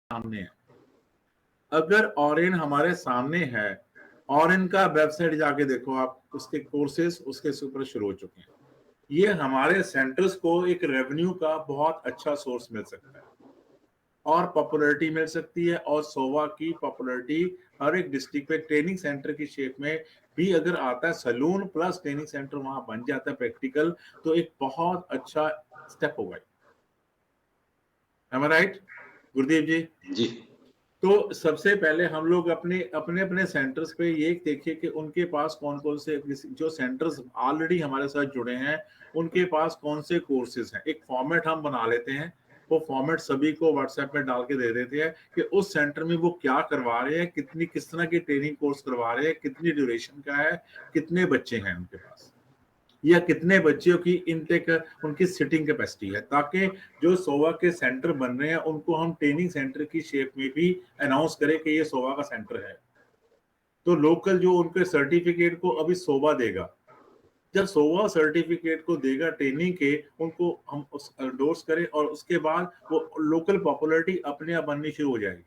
सामने है। अगर ऑरेन हमारे सामने है, ऑरेन का वेबसाइट जाके देखो आप, उसके कोर्सेज उसके ऊपर शुरू हो चुके हैं। ये हमारे सेंटर्स को एक रेवेन्यू का बहुत अच्छा सोर्स मिल सकता है और पॉपुलैरिटी मिल सकती है। और सोवा की पॉपुलैरिटी हर एक डिस्ट्रिक्ट पे ट्रेनिंग सेंटर की शेप में भी अगर आता है, सलून प्लस ट्रेनिंग सेंटर वहां बन जाता है प्रैक्टिकल, तो एक बहुत अच्छा स्टेप होगा। एम आई राइट गुरदीप जी? जी तो सबसे पहले हम लोग अपने अपने अपने सेंटर्स पे ये देखिए कि उनके पास कौन कौन से, जो सेंटर्स ऑलरेडी हमारे साथ जुड़े हैं उनके पास कौन से कोर्सेज हैं। एक फॉर्मेट हम बना लेते हैं, वो फॉर्मेट सभी को व्हाट्सएप में डाल के दे देते हैं कि उस सेंटर में वो क्या करवा रहे हैं, कितनी किस तरह की ट्रेनिंग कोर्स करवा रहे हैं, कितनी ड्यूरेशन का है, कितने बच्चे हैं उनके पास, या कितने बच्चों की इनटेक उनकी सिटिंग कैपेसिटी है, ताकि जो सोवा के सेंटर बन रहे हैं उनको हम ट्रेनिंग सेंटर की शेप में भी अनाउंस करें कि ये सोवा का सेंटर है। तो लोकल जो उनके सर्टिफिकेट को अभी सोवा देगा, जब सोवा सर्टिफिकेट को देगा ट्रेनिंग के, उनको हम उस एंडोर्स करें और उसके बाद वो लोकल पॉपुलैरिटी अपने आप बननी शुरू हो जाएगी।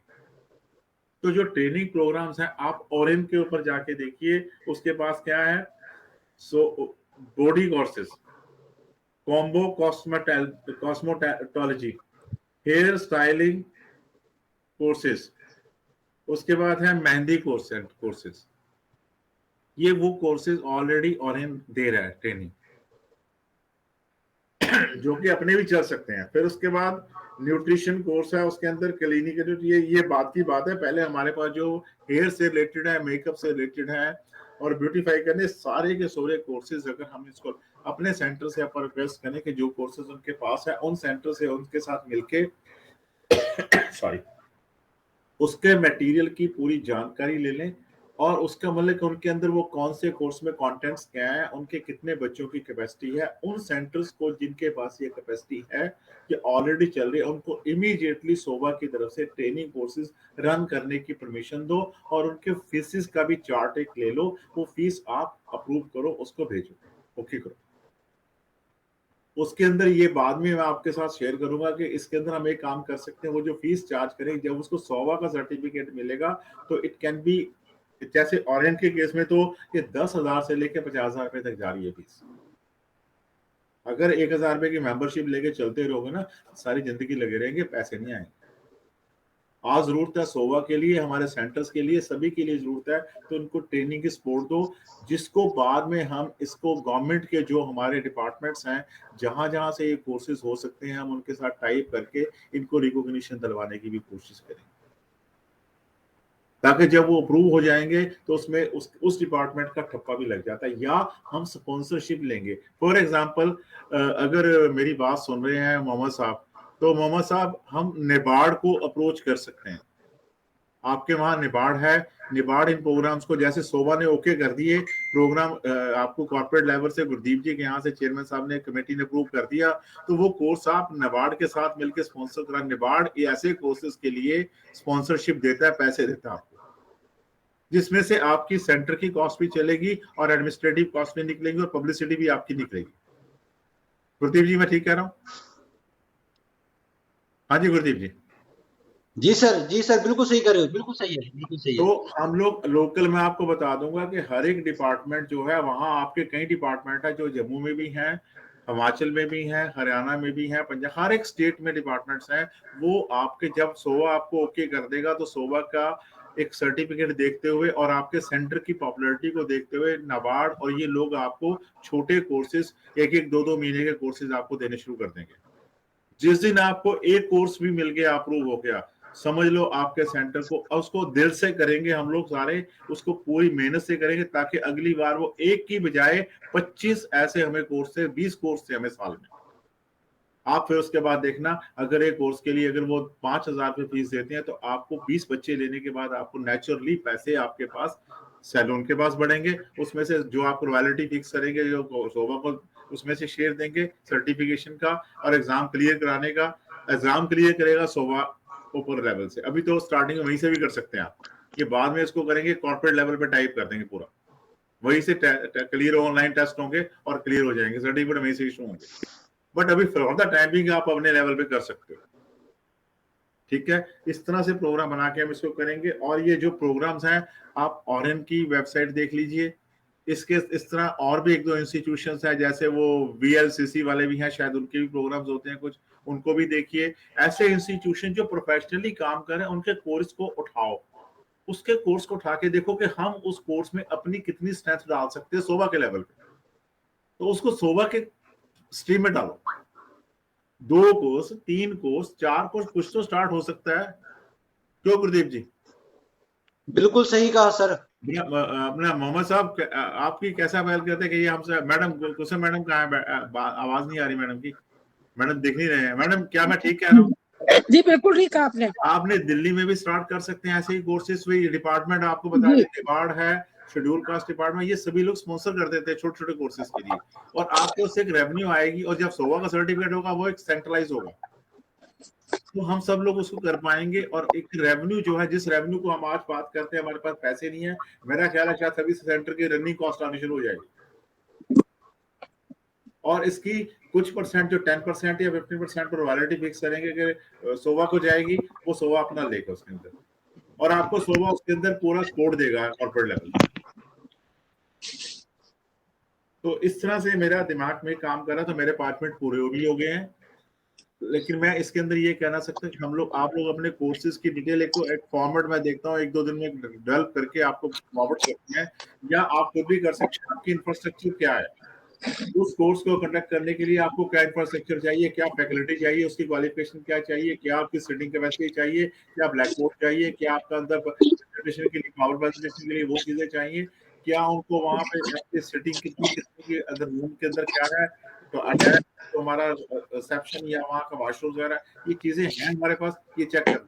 तो जो ट्रेनिंग प्रोग्राम्स हैं आप ओरेन के ऊपर जाके देखिए, उसके पास क्या है, so body courses, combo cosmetology, hair styling courses, उसके बाद है मेहंदी कोर्सेज। ये वो कोर्सेज ऑलरेडी ऑनलाइन दे रहा है ट्रेनिंग, जो कि अपने भी चल सकते हैं। फिर उसके बाद न्यूट्रिशन कोर्स है, उसके अंदर क्लिनिकल, ये बात की बात है। पहले हमारे पास जो हेयर से रिलेटेड है, मेकअप से रिलेटेड है और ब्यूटीफाई करने, सारे के सारे कोर्सेज अगर हम इसको अपने सेंटर से अपन रिक्वेस्ट करें कि जो कोर्सेज उनके पास है उन सेंटर से उनके साथ मिलके सॉरी उसके मटेरियल की पूरी जानकारी ले लें, और उसका मतलब कि उनके अंदर वो कौन से कोर्स में कंटेंट्स क्या है, उनके कितने बच्चों की कैपेसिटी है, उन सेंटर्स को जिनके पास ये कैपेसिटी है कि ऑलरेडी चल रही है, उनको इमीडिएटली सोवा की तरफ से ट्रेनिंग कोर्सेज रन करने की परमिशन दो और उनके फीसिस का भी चार्ट एक ले लो, वो फीस आप अप्रूव करो, उसको भेजो, ओके करो। उसके अंदर ये बाद में मैं आपके साथ शेयर करूंगा कि इसके अंदर हम एक काम कर सकते हैं, वो जो फीस चार्ज करें, जब उसको सोवा का सर्टिफिकेट मिलेगा तो इट कैन बी, जैसे ऑरेंज के केस में तो ये 10,000 से लेकर 50,000 रुपए तक जा रही है फीस। अगर 1,000 रुपए की मेंबरशिप लेके चलते रहोगे ना, सारी जिंदगी लगे रहेंगे, पैसे नहीं आएंगे। आज जरूरत है सोवा के लिए, हमारे सेंटर्स के लिए, सभी के लिए जरूरत है, तो उनको ट्रेनिंग की सपोर्ट दो, जिसको बाद में हम इसको गवर्नमेंट के जो हमारे डिपार्टमेंट्स हैं, जहां जहां से ये कोर्सेज हो सकते हैं, हम उनके साथ टाइप करके इनको रिकॉग्निशन दिलवाने की भी कोशिश करें, ताकि जब वो अप्रूव हो जाएंगे तो उसमें उस डिपार्टमेंट का ठप्पा भी लग जाता है, या हम स्पॉन्सरशिप लेंगे। फॉर एग्जांपल, अगर मेरी बात सुन रहे हैं मोहम्मद साहब, तो मोहम्मद साहब हम नेबार्ड को अप्रोच कर सकते हैं। आपके वहां निबाड़ है, निबाड़ इन प्रोग्राम्स को, जैसे सोवा ने ओके कर दिए प्रोग्राम, आपको कॉर्पोरेट लेवल से गुरदीप जी के यहाँ से चेयरमैन साहब ने, कमेटी ने अप्रूव कर दिया, तो वो कोर्स आप निबाड़ के साथ मिलकर स्पॉन्सर करा। निबाड़ ऐसे कोर्सेज के लिए स्पॉन्सरशिप देता है, पैसे देता है आपको, जिसमें से आपकी सेंटर की कॉस्ट भी चलेगी और एडमिनिस्ट्रेटिव कॉस्ट भी निकलेगी और पब्लिसिटी भी आपकी निकलेगी। गुरदीप जी मैं ठीक कह रहा हूँ? हाँ जी गुरदीप जी। जी सर बिल्कुल सही कर रहे हो, बिल्कुल सही है, बिल्कुल सही है। तो हम लोग लोकल में आपको बता दूंगा कि हर एक डिपार्टमेंट जो है, वहां आपके कई डिपार्टमेंट है जो जम्मू में भी हैं, हिमाचल में भी हैं, हरियाणा में भी हैं, पंजाब, हर एक स्टेट में डिपार्टमेंट्स हैं। वो आपके जब सोवा आपको ओके कर देगा तो सोवा का एक सर्टिफिकेट देखते हुए और आपके सेंटर की पॉपुलैरिटी को देखते हुए नाबार्ड और ये लोग आपको छोटे कोर्सेज, एक एक दो दो महीने के कोर्सेज आपको देने शुरू कर देंगे। जिस दिन आपको एक कोर्स भी मिल गया, अप्रूव हो गया, समझ लो आपके सेंटर को, उसको दिल से करेंगे हम लोग सारे, उसको पूरी मेहनत से करेंगे, ताकि अगली बार वो एक की बजाय 25 ऐसे हमें कोर्स से, 20 कोर्स से हमें साल में। आप फिर उसके बाद देखना, अगर एक कोर्स के लिए अगर वो 5,000 रुपये फीस देते हैं, तो आपको 20 बच्चे लेने के बाद आपको नेचुरली पैसे आपके पास सैलून के पास बढ़ेंगे, उसमें से जो आप रॉयल्टी फिक्स करेंगे, जो शोभा को उसमें से शेयर देंगे सर्टिफिकेशन का और एग्जाम क्लियर कराने का। एग्जाम क्लियर करेगा शोभा ऊपर लेवल से, अभी तो स्टार्टिंग वहीं से भी कर सकते हैं आप, ये बाद में इसको करेंगे कॉर्पोरेट लेवल पे टाइप कर देंगे पूरा, वहीं से क्लियर ऑनलाइन टेस्ट होंगे और क्लियर हो जाएंगे, सर्टिफिकेट वहीं से इशू होंगे। बट अभी फॉर द टाइमिंग आप अपने लेवल पे कर सकते हो, ठीक है, इस तरह से प्रोग्राम बना के हम इसको करेंगे। और ये जो प्रोग्राम्स हैं आप ऑरेन की वेबसाइट देख लीजिए, इसके इस तरह और भी एक दो इंस्टीट्यूशंस हैं, जैसे वो VLCC वाले भी हैं, शायद उनके भी प्रोग्राम्स होते हैं कुछ, उनको भी देखिए। ऐसे इंस्टीट्यूशन जो प्रोफेशनली काम करें उनके कोर्स को उठाओ, उसके कोर्स को उठा के देखो कि हम उस कोर्स में अपनी कितनी स्ट्रेंथ डाल सकते हैं सोवा के लेवल पे, तो उसको सोवा के स्ट्रीम में डालो। 2 कोर्स, 3 कोर्स, 4 कोर्स, कुछ तो स्टार्ट हो सकता है। क्यों गुरदीप जी? बिल्कुल सही कहा सर। अपना मोहम्मद साहब आपकी कैसा ख्याल करते हैं कि ये हमसे मैडम कुसुम मैडम कहाँ है? आवाज नहीं आ रही मैडम की, मैडम देख नहीं रहे हैं। मैडम क्या मैं ठीक कह रहा हूँ? जी बिल्कुल ठीक कहा आपने। आपने दिल्ली में भी स्टार्ट कर सकते हैं ऐसे ही कोर्सेज। वही डिपार्टमेंट आपको बता दें, डिपार्ट है, शेड्यूल कास्ट डिपार्टमेंट, ये सभी लोग स्पॉन्सर कर देते हैं छोटे छोटे कोर्सेज के लिए, और आपको उससे एक रेवेन्यू आएगी। और जब सोवा का सर्टिफिकेट होगा वो एक सेंट्रलाइज होगा, तो हम सब लोग उसको कर पाएंगे। और एक रेवेन्यू जो है, जिस रेवेन्यू को हम आज बात करते हैं, हमारे पास पैसे नहीं है, मेरा ख्याल है शायद सर्विस सेंटर की रनिंग कॉस्ट आनी शुरू हो जाएगी, और इसकी कुछ परसेंट जो 10% या 15% पर रॉयल्टी फिक्स करेंगे कि सोवा को जाएगी, वो सोवा अपना लेगा उसके अंदर, और आपको सोवा उसके अंदर पूरा सपोर्ट देगा कॉर्पोरेट लेवल। तो इस तरह से मेरा दिमाग में काम कर रहा, तो मेरे 5 मिनट पूरे भी हो गए हैं। लेकिन मैं इसके अंदर ये कहना सकता हूँ कि हम लोग, आप लोग अपने कोर्सेज की डिटेल एक फॉर्मेट में देखता हूँ 1-2 दिन में डेवलप करके आपको फॉरवर्ड करते हैं, या आप खुद भी कर सकते हैं। आपकी इंफ्रास्ट्रक्चर क्या है, उस कोर्स को कंडक्ट करने के लिए आपको क्या इंफ्रास्ट्रक्चर चाहिए, क्या फैकल्टी चाहिए, उसकी क्वालिफिकेशन क्या चाहिए, क्या आपकी सिटिंग कैपेसिटी चाहिए, क्या ब्लैक बोर्ड चाहिए, क्या आपका अंदर प्रेजेंटेशन के लिए, पावर प्रेजेंटेशन के लिए वो चीजें चाहिए, क्या उनको वहां पे सिटिंग कितनी अगर रूम के अंदर क्या है, तो अटैच तो हमारा रिसेप्शन या वहाँ का वॉशरूम वगैरह, ये चीजें हैं हमारे पास, ये चेक कर।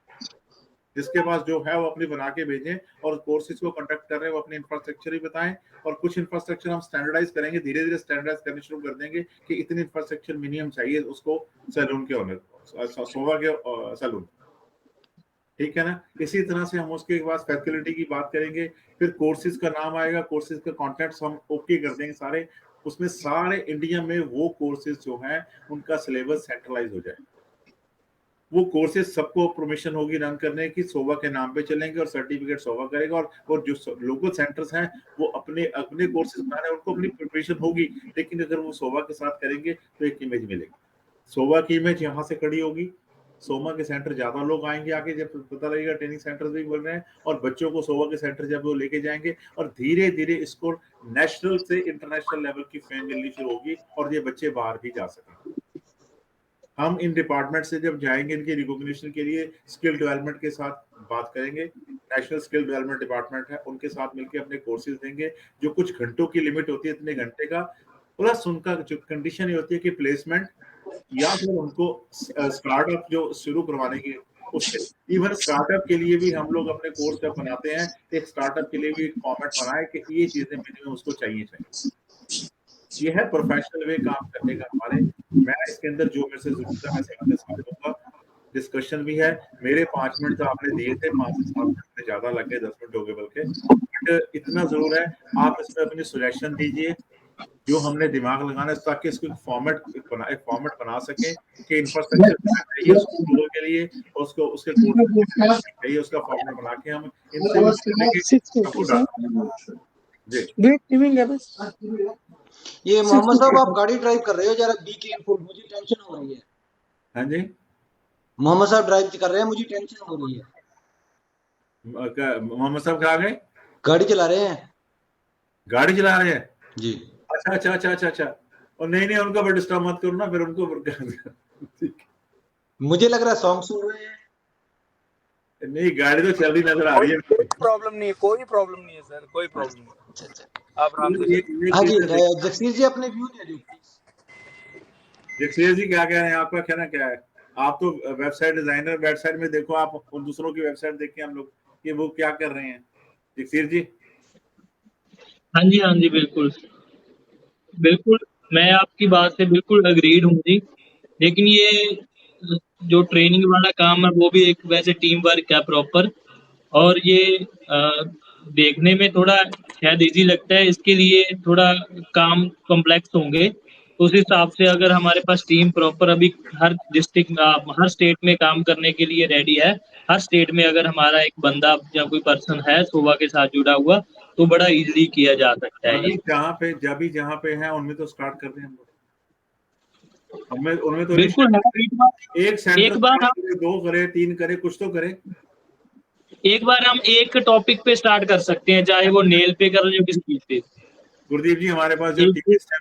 जिसके पास जो है वो अपनी बना के भेजें, और कोर्सेज को कंडक्ट कर रहे हैं वो अपनी इंफ्रास्ट्रक्चर ही बताएं। और कुछ इंफ्रास्ट्रक्चर हम स्टैंडर्डाइज करेंगे, धीरे धीरे स्टैंडर्डाइज करने शुरू कर देंगे कि इतनी इंफ्रास्ट्रक्चर मिनिमम चाहिए उसको सैलून के ओनर, सोवा के सैलून, ठीक है ना। इसी तरह से हम उसके बाद फैसिलिटी की बात करेंगे, फिर कोर्सेज का नाम आएगा, कोर्सेज का कॉन्टेंट्स हम ओके कर देंगे सारे, उसमें सारे इंडिया में वो कोर्सेज जो हैं उनका सिलेबस सेंट्रलाइज हो जाए। वो कोर्सेज सबको परमिशन होगी रन करने की, सोवा के नाम पे चलेंगे और सर्टिफिकेट सोवा करेगा। और जो लोकल सेंटर्स हैं वो अपने अपने कोर्सेज बना रहे हैं, उनको अपनी प्रिपरेशन होगी, लेकिन अगर वो सोवा के साथ करेंगे तो एक इमेज मिलेगी। सोवा की इमेज यहाँ से खड़ी होगी, सोमा के सेंटर ज्यादा लोग आएंगे आगे, जब पता लगेगा ट्रेनिंग सेंटर्स भी बोल रहे हैं, और बच्चों को सोवा के सेंटर जब वो लेके जाएंगे, और धीरे धीरे इसको नेशनल से इंटरनेशनल लेवल की फेम मिलनी शुरू होगी, और ये बच्चे बाहर भी जा सकेंगे। हम इन डिपार्टमेंट से जब जाएंगे इनके रिकॉग्निशन के लिए, स्किल डेवलपमेंट के साथ बात करेंगे, नेशनल स्किल डेवलपमेंट डिपार्टमेंट है, उनके साथ मिलकर अपने कोर्सेज देंगे, जो कुछ घंटों की लिमिट होती है, इतने घंटे का, प्लस उनका जो कंडीशन ये होती है कि प्लेसमेंट, या फिर उनको स्टार्टअप जो शुरू करवाने की, उसके इवन स्टार्टअप के लिए भी हम लोग अपने कोर्स जब बनाते हैं, एक स्टार्टअप के लिए भी फॉर्मेट बनाए कि ये चीजें मिनिमम उसको चाहिए। ये है प्रोफेशनल वे काम करने का हमारे। मैं इसके अंदर जो मेरे से जरूरत है मैं सबके साथ दूंगा, डिस्कशन भी है। मेरे 5 मिनट तो आपने दिए थे, 5 से 7 मिनट से ज्यादा लगे, 10 मिनट हो गए बल्कि, बट इतना जरूर है आप इसमें अपनी सजेशन दीजिए जो हमने दिमाग लगाना है, ताकि इसको एक फॉर्मेट बना सके कि इंफ्रास्ट्रक्चर चाहिए उसको के लिए, उसको उसके कोड चाहिए, उसका फॉर्मेट बना के हम जी। ये मोहम्मद साहब आप गाड़ी ड्राइव कर रहे हो, जरा बी केयरफुल, मुझे टेंशन हो रही है। हाँ जी मोहम्मद साहब ड्राइव कर रहे हैं, मुझे टेंशन हो रही है। मोहम्मद साहब कहाँ गए? गाड़ी चला रहे हैं। गाड़ी चला रहे हैं जी। अच्छा। और नहीं उनका फिर डिस्टर्ब मत करो ना, फिर उनको मुझे लग रहा है सॉन्ग सुन रहे हैं। नहीं, गाड़ी तो चल रही नजर आ रही है। कोई प्रॉब्लम नहीं है सर, कोई प्रॉब्लम नहीं। आप आराम से। हाँ जी, जगसीर जी अपने व्यू दे दीजिए। जगसीर जी क्या कह रहे हैं, आपका कहना क्या है? आप तो वेबसाइट डिजाइनर, वेबसाइट में देखो, आप उन दूसरों की वेबसाइट देखें हम लोग कि वो क्या कर रहे हैं। जगसीर जी। हाँ जी बिल्कुल मैं आपकी बात से बिल्कुल अग्रीड हूँ जी। लेकिन ये जो ट्रेनिंग वाला काम है वो भी एक वैसे टीम वर्क है प्रॉपर, और ये देखने में थोड़ा शायद इजी लगता है, इसके लिए थोड़ा काम कॉम्प्लेक्स होंगे। उस हिसाब से अगर हमारे पास टीम प्रॉपर अभी हर डिस्ट्रिक्ट हर स्टेट में काम करने के लिए रेडी है, हर स्टेट में अगर हमारा एक बंदा या कोई पर्सन है सोवा के साथ जुड़ा हुआ तो बड़ा इजीली किया जा सकता है। अभी जहाँ पे है उनमें तो स्टार्ट कर दें हम लोग। उनमें तो बिल्कुल एक सेंटर एक बार हम 2 करे 3 करे कुछ तो करे। एक बार हम एक टॉपिक पे स्टार्ट कर सकते हैं, चाहे वो नेल पे कर जो किसी चीज पे। गुरदीप जी हमारे पास जो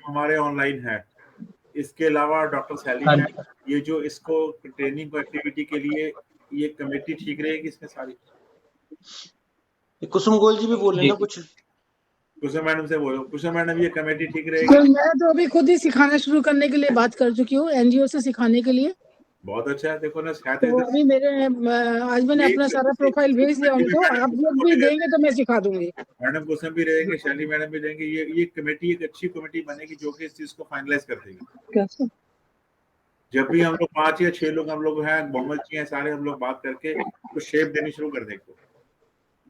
हमारे ऑनलाइन है, इसके अलावा डॉक्टर सैली है, ये जो इसको ट्रेनिंग को एक्टिविटी के लिए ये कमेटी ठीक रहेगी इसमें सारी? कुसुम गोयल जी भी बोल रहे हैं ना कुछ, कुसुम मैडम से बोलो। कुसुम मैडम ये कमेटी ठीक रहेगी? सर मैं तो अभी खुद ही सिखाना शुरू करने के लिए बात कर चुकी हूँ, एनजीओ से सिखाने के लिए। बहुत अच्छा है। देखो ना तो अभी मेरे आज मैंने अपना सारा प्रोफाइल भेज दिया उनको, आप लोग भी देंगे तो मैं सिखा दूंगी। मैडम कुसुम भी रहेंगे, शैली मैडम भी देंगे। ये कमेटी एक अच्छी कमेटी बनेगी जो कि इस चीज को फाइनलाइज कर देगी। कैसे? जब भी हम लोग 5 या 6 लोग हम लोग हैं, मोहम्मद जी हैं, सारे हम लोग बात करके तो शेप देनी शुरू कर देंगे।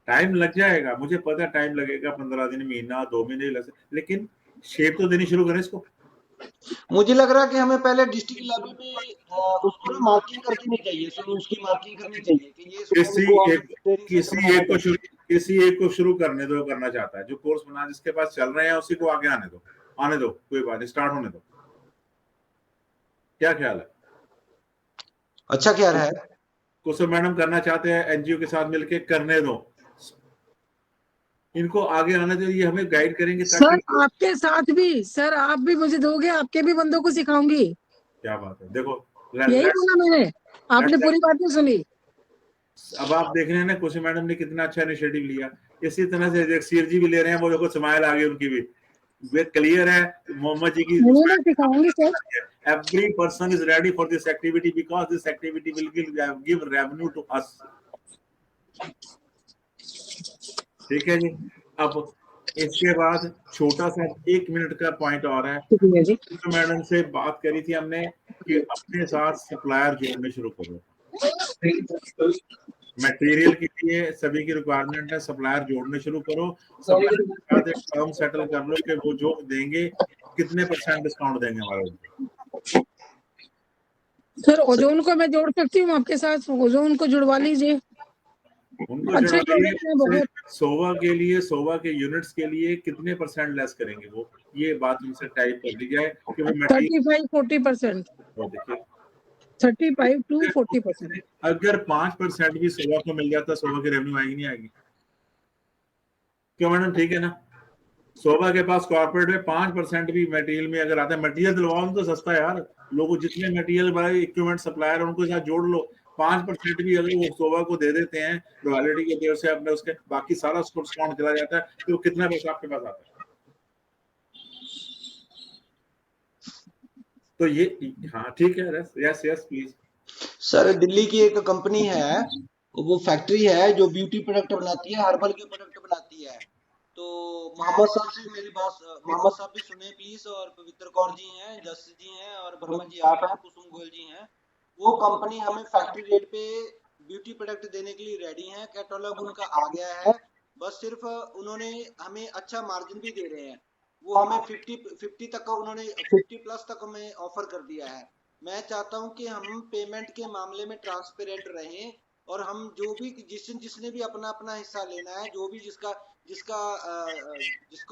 टाइम लग जाएगा, मुझे पता है टाइम लगेगा, 15 दिन, महीना, 2 महीने लग सकते, लेकिन शेप तो देनी शुरू करें इसको। मुझे लग रहा है कि हमें पहले डिस्ट्रिक्ट लेवल पे उसको ना मार्किंग करनी नहीं चाहिए, सिर्फ उसकी मार्किंग करनी चाहिए कि ये किसी एक को शुरू करने दो, करना चाहता है जो कोर्स बना जिसके पास चल रहे हैं उसी को आगे आने दो, कोई बात नहीं, स्टार्ट होने दो। क्या ख्याल है? अच्छा ख्याल है। कुसुम मैडम करना चाहते हैं, एनजीओ के साथ मिलके करने दो, इनको आगे आना चाहिए, हमें गाइड करेंगे। सर आपके साथ भी, सर आप भी मुझे दोगे, आपके भी बंदों को सिखाऊंगी। क्या बात है। देखो यही बोला मैंने, आपने पूरी बात नहीं सुनी। अब आप देख रहे हैं ना कुसुम मैडम ने कितना अच्छा इनिशिएटिव लिया। इसी तरह से सीर जी भी ले रहे हैं, वो देखो स्माइल आ गई उनकी भी, वे क्लियर है मोहम्मद जी की। सिखाऊंगी sir. Every person is ready for this activity because this activity will give revenue to us. ठीक है जी। अब इसके बाद छोटा सा 1 मिनट का पॉइंट और है। मैडम से बात करी थी हमने कि अपने साथ सप्लायर जोड़ने शुरू करो। मटेरियल के लिए सभी की रिक्वायरमेंट है, सप्लायर जोड़ने शुरू करो। सप्लायर टर्म सेटल कर लो कि वो जो देंगे कितने % डिस्काउंट देंगे हमारे। सर ओजोन को मैं जोड़ सकती हूँ आपके साथ, ओजोन को जुड़वा लीजिए। अच्छे सोवा के लिए, सोवा के यूनिट्स के लिए कितने % लेस करेंगे वो, ये बात उनसे टाइप कर दी जाए कि वो 35-40%। देखिए 35 to 40%। अगर 5% भी सोवा को मिल जाता, सोवा की रेवेन्यू आएगी नहीं आएगी? क्यों मैडम? ठीक है ना। सोवा के पास कॉर्पोरेट में 5% भी मटेरियल में अगर आता है, मटेरियल दिलवाओ तो सस्ता है यार, लोगों जितने मटेरियल बड़े इक्विपमेंट सप्लायर है उनको साथ जोड़ लो। 5% भी अगर वो सोवा को दे देते हैं रॉयल्टी के देर से अपने, उसके बाकी सारा डिस्काउंट चला जाता है, तो कितना पैसा आपके पास आता है? तो ये हाँ ठीक है। Yes please. सर दिल्ली की एक कंपनी है, वो फैक्ट्री है जो ब्यूटी प्रोडक्ट बनाती है, हर्बल के प्रोडक्ट बनाती है। तो मोहम्मद साहब से मेरी बात, मोहम्मद साहब भी सुने प्लीज, और पवित्र कौर जी हैं, जस जी हैं, और ब्रह्मा जी आप हैं, कुसुम गोयल जी हैं। वो कंपनी हमें फैक्ट्री रेट पे ब्यूटी प्रोडक्ट देने के लिए रेडी है, कैटलॉग उनका आ गया है, बस सिर्फ उन्होंने हमें अच्छा मार्जिन भी दे रहे हैं। वो हमें 50 तक का, उन्होंने 50+ तक हमें ऑफर कर दिया है। मैं चाहता हूं कि हम पेमेंट के मामले में ट्रांसपेरेंट रहें, और हम जो भी जिसने भी अपना अपना हिस्सा लेना है, जो भी जिसको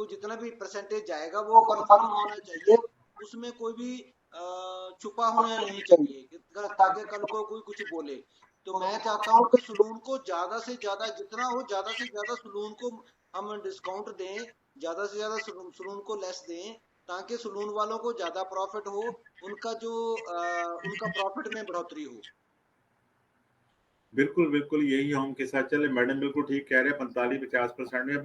जितना भी % जाएगा वो कंफर्म होना चाहिए, उसमें कोई भी छुपा होना नहीं चाहिए ताकि कल को कोई कुछ बोले। तो मैं चाहता हूँ कि सलून को ज्यादा से ज्यादा, जितना हो ज्यादा से ज्यादा सलून को हम डिस्काउंट दें, ज्यादा से ज्यादा सलून को लेस दें, ताकि सलून वालों को ज्यादा प्रॉफिट हो, उनका प्रॉफिट में बढ़ोतरी हो। बिल्कुल यही हम के साथ चले। मैडम बिल्कुल ठीक कह रहे हैं, 45-50% में।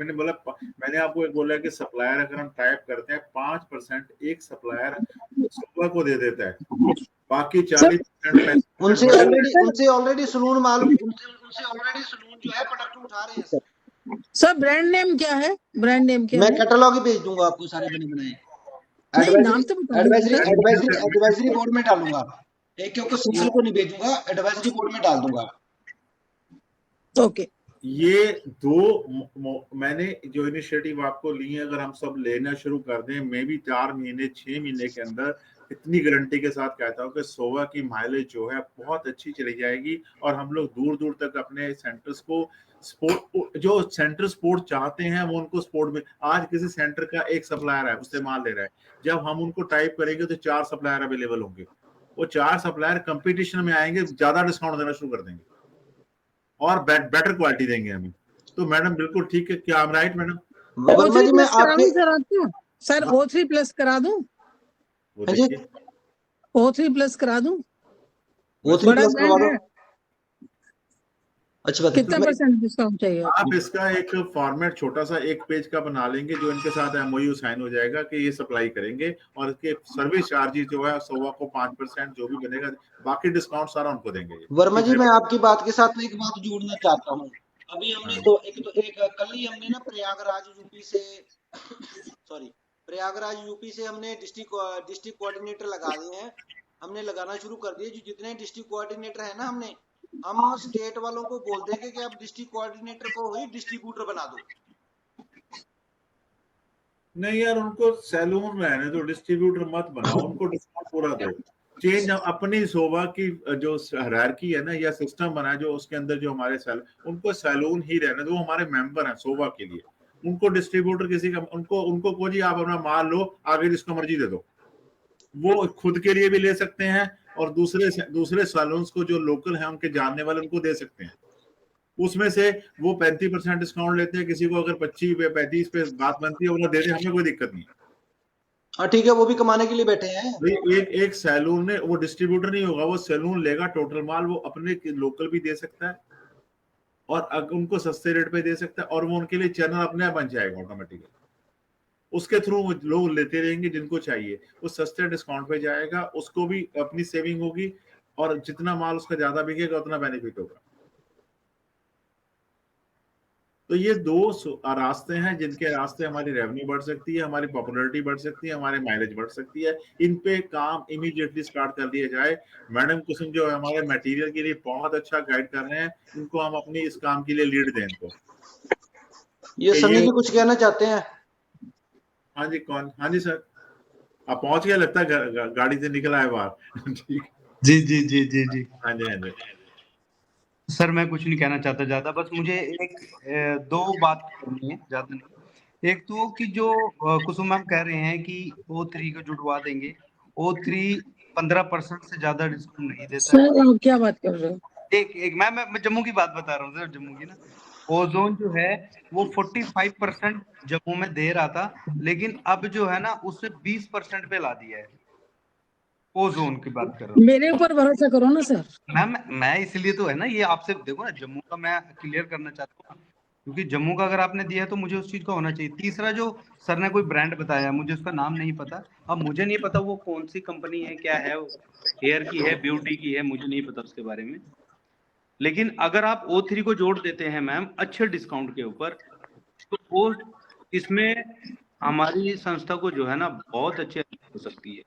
मैंने आपको एक बोला कि सप्लायर अगर हम टाइप करते हैं 5% एक सप्लायर सोवा को दे देता है, बाकी 40% उनसे ऑलरेडी सलून जो है प्रोडक्ट उठा रहे हैं सर। सर ब्रांड नेम क्या है? ब्रांड नेम क्या है? मैं कैटलॉग ही भेज दूंगा आपको, सारे बने बनाए। एडवाइजरी बोर्ड में डालूंगा, एक को सिंगल को नहीं भेजूंगा, एडवाइजरी बोर्ड में डाल दूंगा। ओके ये मैंने जो इनिशिएटिव आपको ली है, अगर हम सब लेना शुरू कर दें, मे भी 4 महीने 6 महीने के अंदर इतनी गारंटी के साथ कहता हूँ कि सोवा की माइलेज जो है बहुत अच्छी चली जाएगी और हम लोग दूर दूर तक अपने सेंटर्स को स्पोर्ट, जो सेंटर स्पोर्ट चाहते हैं वो उनको स्पोर्ट में, आज किसी सेंटर का एक सप्लायर है उससे माल ले रहा है, जब हम उनको टाइप करेंगे तो 4 सप्लायर अवेलेबल होंगे, वो 4 सप्लायर कंपटीशन में आएंगे, ज्यादा डिस्काउंट देना शुरू कर देंगे और बेटर क्वालिटी देंगे हमें। तो मैडम बिल्कुल ठीक है, क्या आप राइट मैडम? वर्मा जी मैं आपके सर आपको सर O3+ करा दूं? वो देखिए O3+ करा दूं? O3+ करवा दो। अच्छी बात है। कितना % डिस्काउंट चाहिए? आप इसका एक फॉर्मेट छोटा सा 1 पेज का बना लेंगे, जो इनके साथ MOU साइन हो जाएगा कि ये सप्लाई करेंगे और इसके सर्विस चार्जेस जो है सोवा को 5% जो भी बनेगा, बाकी डिस्काउंट सारा उनको देंगे। वर्मा जी मैं आपकी बात के साथ एक बात जोड़ना चाहता हूँ। अभी हमने एक कल ही हमने ना प्रयागराज यूपी से हमने डिस्ट्रिक्ट कोऑर्डिनेटर लगा दिए हैं, हमने लगाना शुरू कर दिए। जो जितने डिस्ट्रिक्ट कोऑर्डिनेटर है ना, हम स्टेट वालों को बोल देंगे कि आप डिस्ट्रिक्ट कोऑर्डिनेटर को ही डिस्ट्रीब्यूटर बना दो। नहीं यार, उनको सैलून रहने दो, डिस्ट्रीब्यूटर मत बनाओ, उनको डिस्काउंट पूरा दो। चेंज अपनी सोवा की जो हायरार्की है ना या सिस्टम बना है, जो उसके अंदर जो हमारे उनको सैलून ही रहने दो, हमारे मेंबर हैं सोवा के लिए। उनको डिस्ट्रीब्यूटर किसी का उनको को जी आप अपना माल लो, आगे जिसको मर्जी दे दो, वो खुद के लिए भी ले सकते हैं और दूसरे सैलून्स को जो लोकल है उनके जानने वाले उनको दे सकते हैं। उसमें से वो 35% डिस्काउंट लेते हैं, किसी को अगर 25 पे 35 पे बात बनती है वो दे दे, हमें कोई दिक्कत नहीं। हाँ ठीक है, वो भी कमाने के लिए बैठे हैं। एक सैलून ने, वो डिस्ट्रीब्यूटर नहीं होगा, वो सैलून लेगा टोटल माल, वो अपने लोकल भी दे सकता है और अगर उनको सस्ते रेट पे दे सकता है और वो उनके लिए चैनल अपने आप बन जाएगा ऑटोमेटिकली। उसके थ्रू लोग लेते रहेंगे जिनको चाहिए, वो सस्ते डिस्काउंट पे जाएगा, उसको भी अपनी सेविंग होगी और जितना माल उसका ज्यादा बिकेगा उतना बेनिफिट होगा। तो ये 2 रास्ते हैं जिनके रास्ते हमारी रेवेन्यू बढ़ सकती है, हमारी पॉपुलैरिटी बढ़ सकती है, हमारी माइलेज बढ़ सकती है। इन पे काम इमीडिएटली स्टार्ट कर दिया जाए। मैडम कुसुम जो हमारे मटेरियल के लिए बहुत अच्छा गाइड कर रहे हैं, इनको हम अपनी इस काम के लिए लीड दें इनको। ये सनी जी कुछ कहना चाहते हैं? हाँ जी, कौन? हाँ जी सर, आप पहुंच गए लगता है, गाड़ी से निकल आए बाहर। ठीक, जी जी जी जी जी। हाँ जी, हाँ जी सर मैं कुछ नहीं कहना चाहता ज्यादा, बस मुझे एक 2 बात करनी है, ज्यादा नहीं। एक तो कि जो कुसुम मैम कह रहे हैं कि O3 को जुड़वा देंगे, O3 15% से ज्यादा डिस्काउंट नहीं देता। सर आप क्या बात कर रहे हो? एक मैं जम्मू की बात बता रहा हूँ सर, जम्मू की ना, ओजोन जो है वो 45% जम्मू में दे रहा था, लेकिन अब जो है ना उससे 20% पे ला दिया है। ओजोन की बात कर रहा हूँ। मेरे ऊपर भरोसा करो ना सर। मैं इसलिए तो है ना, ये आपसे देखो ना, जम्मू का मैं क्लियर करना चाहता हूँ, क्योंकि जम्मू का अगर आपने दिया है तो मुझे उस चीज का होना चाहिए। तीसरा जो सर ने कोई ब्रांड बताया, मुझे उसका नाम नहीं पता। अब मुझे नहीं पता वो कौन सी कंपनी है, क्या है, हेयर की है, ब्यूटी की है, मुझे नहीं पता उसके बारे में। लेकिन अगर आप O3 को जोड़ देते हैं मैम अच्छे डिस्काउंट के ऊपर, तो वो इसमें हमारी संस्था को जो है ना बहुत अच्छी हो सकती है।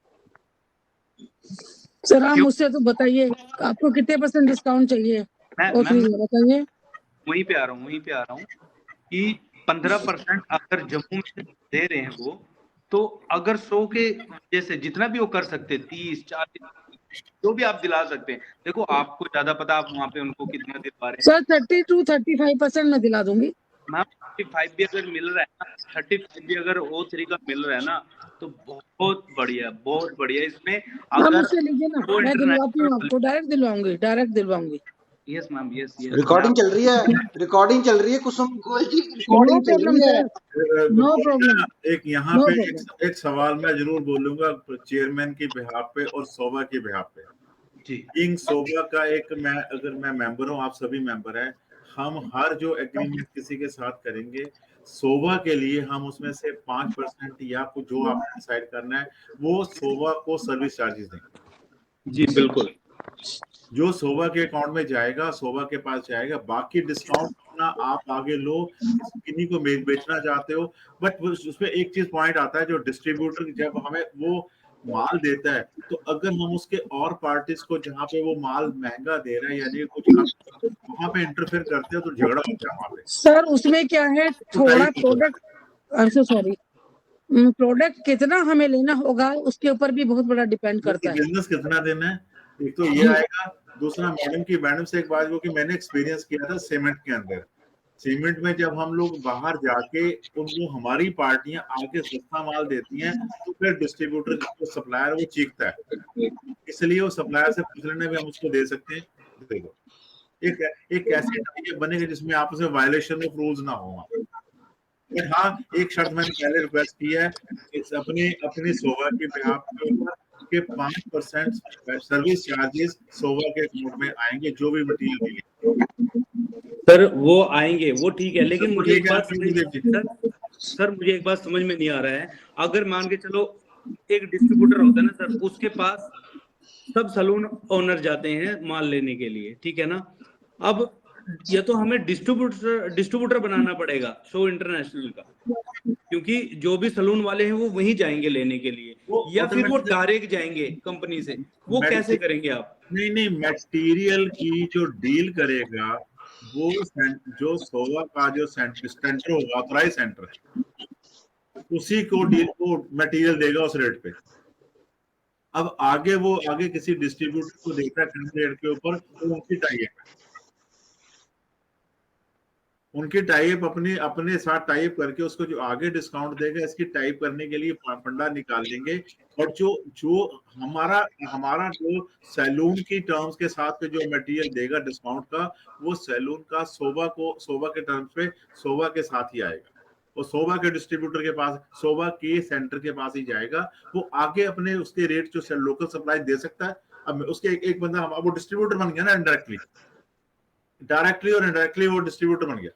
सर आप मुझसे तो बताइए, आपको कितने % डिस्काउंट चाहिए? O3 में बताइए। वहीं पे आ रहा हूँ कि 15% अगर जम्मू में दे रहे हैं वो, तो अगर 100 के जैसे जितना भी वो कर सकते, 30 40 जो भी आप दिला सकते हैं। देखो आपको ज्यादा पता, आप वहाँ पे उनको कितना दिलवा रहे हैं। सर 30 to 35% में दिला दूंगी मैम। 35 भी अगर मिल रहा है ना, 35 भी अगर O3 का मिल रहा है ना, तो बहुत बढ़िया। इसमें आप मुझसे लीजिए ना, मैं दिलवाती हूँ आपको, डायरेक्ट दिलवाऊंगी। Yes ma'am, yes. रिकॉर्डिंग चल रही है कुसुम गोयल जी, रिकॉर्डिंग चल रही है। No problem. एक यहाँ पे एक सवाल मैं जरूर बोलूंगा चेयरमैन की बिहाफ पे और सोवा की बिहाफ पे जी। किंग सोवा का अगर मैं मेंबर हूँ, आप सभी मेंबर हैं, हम हर जो एग्रीमेंट किसी के साथ करेंगे सोवा के लिए, हम उसमें से 5% या कुछ जो आपने डिसाइड करना है वो सोवा को सर्विस चार्जेस देंगे। जी बिल्कुल, जो सोवा के अकाउंट में जाएगा, सोवा के पास जाएगा, बाकी डिस्काउंट अपना आप आगे लो, किन्हीं को बेचना चाहते हो। बट उसमें एक चीज पॉइंट आता है, जो डिस्ट्रीब्यूटर जब हमें वो माल देता है, तो अगर हम उसके और पार्टीज को जहाँ पे वो माल महंगा दे रहा है यानी कुछ वहां पे इंटरफेयर करते हैं तो झगड़ा होता है वहां पे। सर उसमें क्या है, थोड़ा प्रोडक्ट सॉरी प्रोडक्ट कितना हमें लेना होगा उसके ऊपर भी बहुत बड़ा डिपेंड करता है। बिजनेस कितना देना है, एक तो ये आएगा। दूसरा मैडम से एक बात वो कि मैंने एक्सपीरियंस किया था सीमेंट के अंदर। सीमेंट में जब हम लोग बाहर जाके उनको हमारी पार्टियां आके सस्ता माल देती हैं तो फिर डिस्ट्रीब्यूटर जो सप्लायर वो चीखता है, इसलिए वो सप्लायर से पूछ लेने भी हम उसको दे सकते हैं। देखो एक ऐसी टाइप बनेगा जिसमें आपस में वायलेशन ऑफ रूल्स ना हो। बट हाँ, एक शर्त मैंने पहले रिक्वेस्ट की है, अपनी सोवा के बिहाफ के ऊपर के 5% सर्विस चार्जेस सोवा के अकाउंट में आएंगे जो भी मटेरियल मिले। सर वो आएंगे, वो ठीक है, लेकिन मुझे एक बात सर मुझे एक बात समझ में नहीं आ रहा है। अगर मान के चलो एक डिस्ट्रीब्यूटर होता है ना सर, उसके पास सब सलून ओनर जाते हैं माल लेने के लिए, ठीक है ना। अब या तो हमें डिस्ट्रीब्यूटर बनाना पड़ेगा शो इंटरनेशनल का, क्योंकि जो भी सलून वाले हैं वो वहीं जाएंगे लेने के लिए, या फिर वो डायरेक्ट जाएंगे कंपनी से, वो कैसे करेंगे आप? नहीं, मटेरियल की जो डील करेगा वो जो सोवा का जो सेंटर होगा, ऑथराइज सेंटर, उसी को डील को मटेरियल देगा उस रेट पे। अब आगे किसी डिस्ट्रीब्यूटर को देता है कम रेट के ऊपर, तो उनकी टाइप अपने साथ टाइप करके उसको जो आगे डिस्काउंट देगा इसकी टाइप करने के लिए फंडा निकाल लेंगे। और जो हमारा जो सैलून की टर्म्स के साथ जो मटेरियल देगा डिस्काउंट का, वो सैलून का सोबा के टर्म्स पे सोबा के साथ ही आएगा। वो सोबा के डिस्ट्रीब्यूटर के पास, सोबा के सेंटर के पास ही जाएगा। वो आगे अपने उसके रेट जो लोकल सप्लाई दे सकता है। अब उसके एक बंदा वो डिस्ट्रीब्यूटर बन गया ना, डायरेक्टली और इनडायरेक्टली वो डिस्ट्रीब्यूटर बन गया,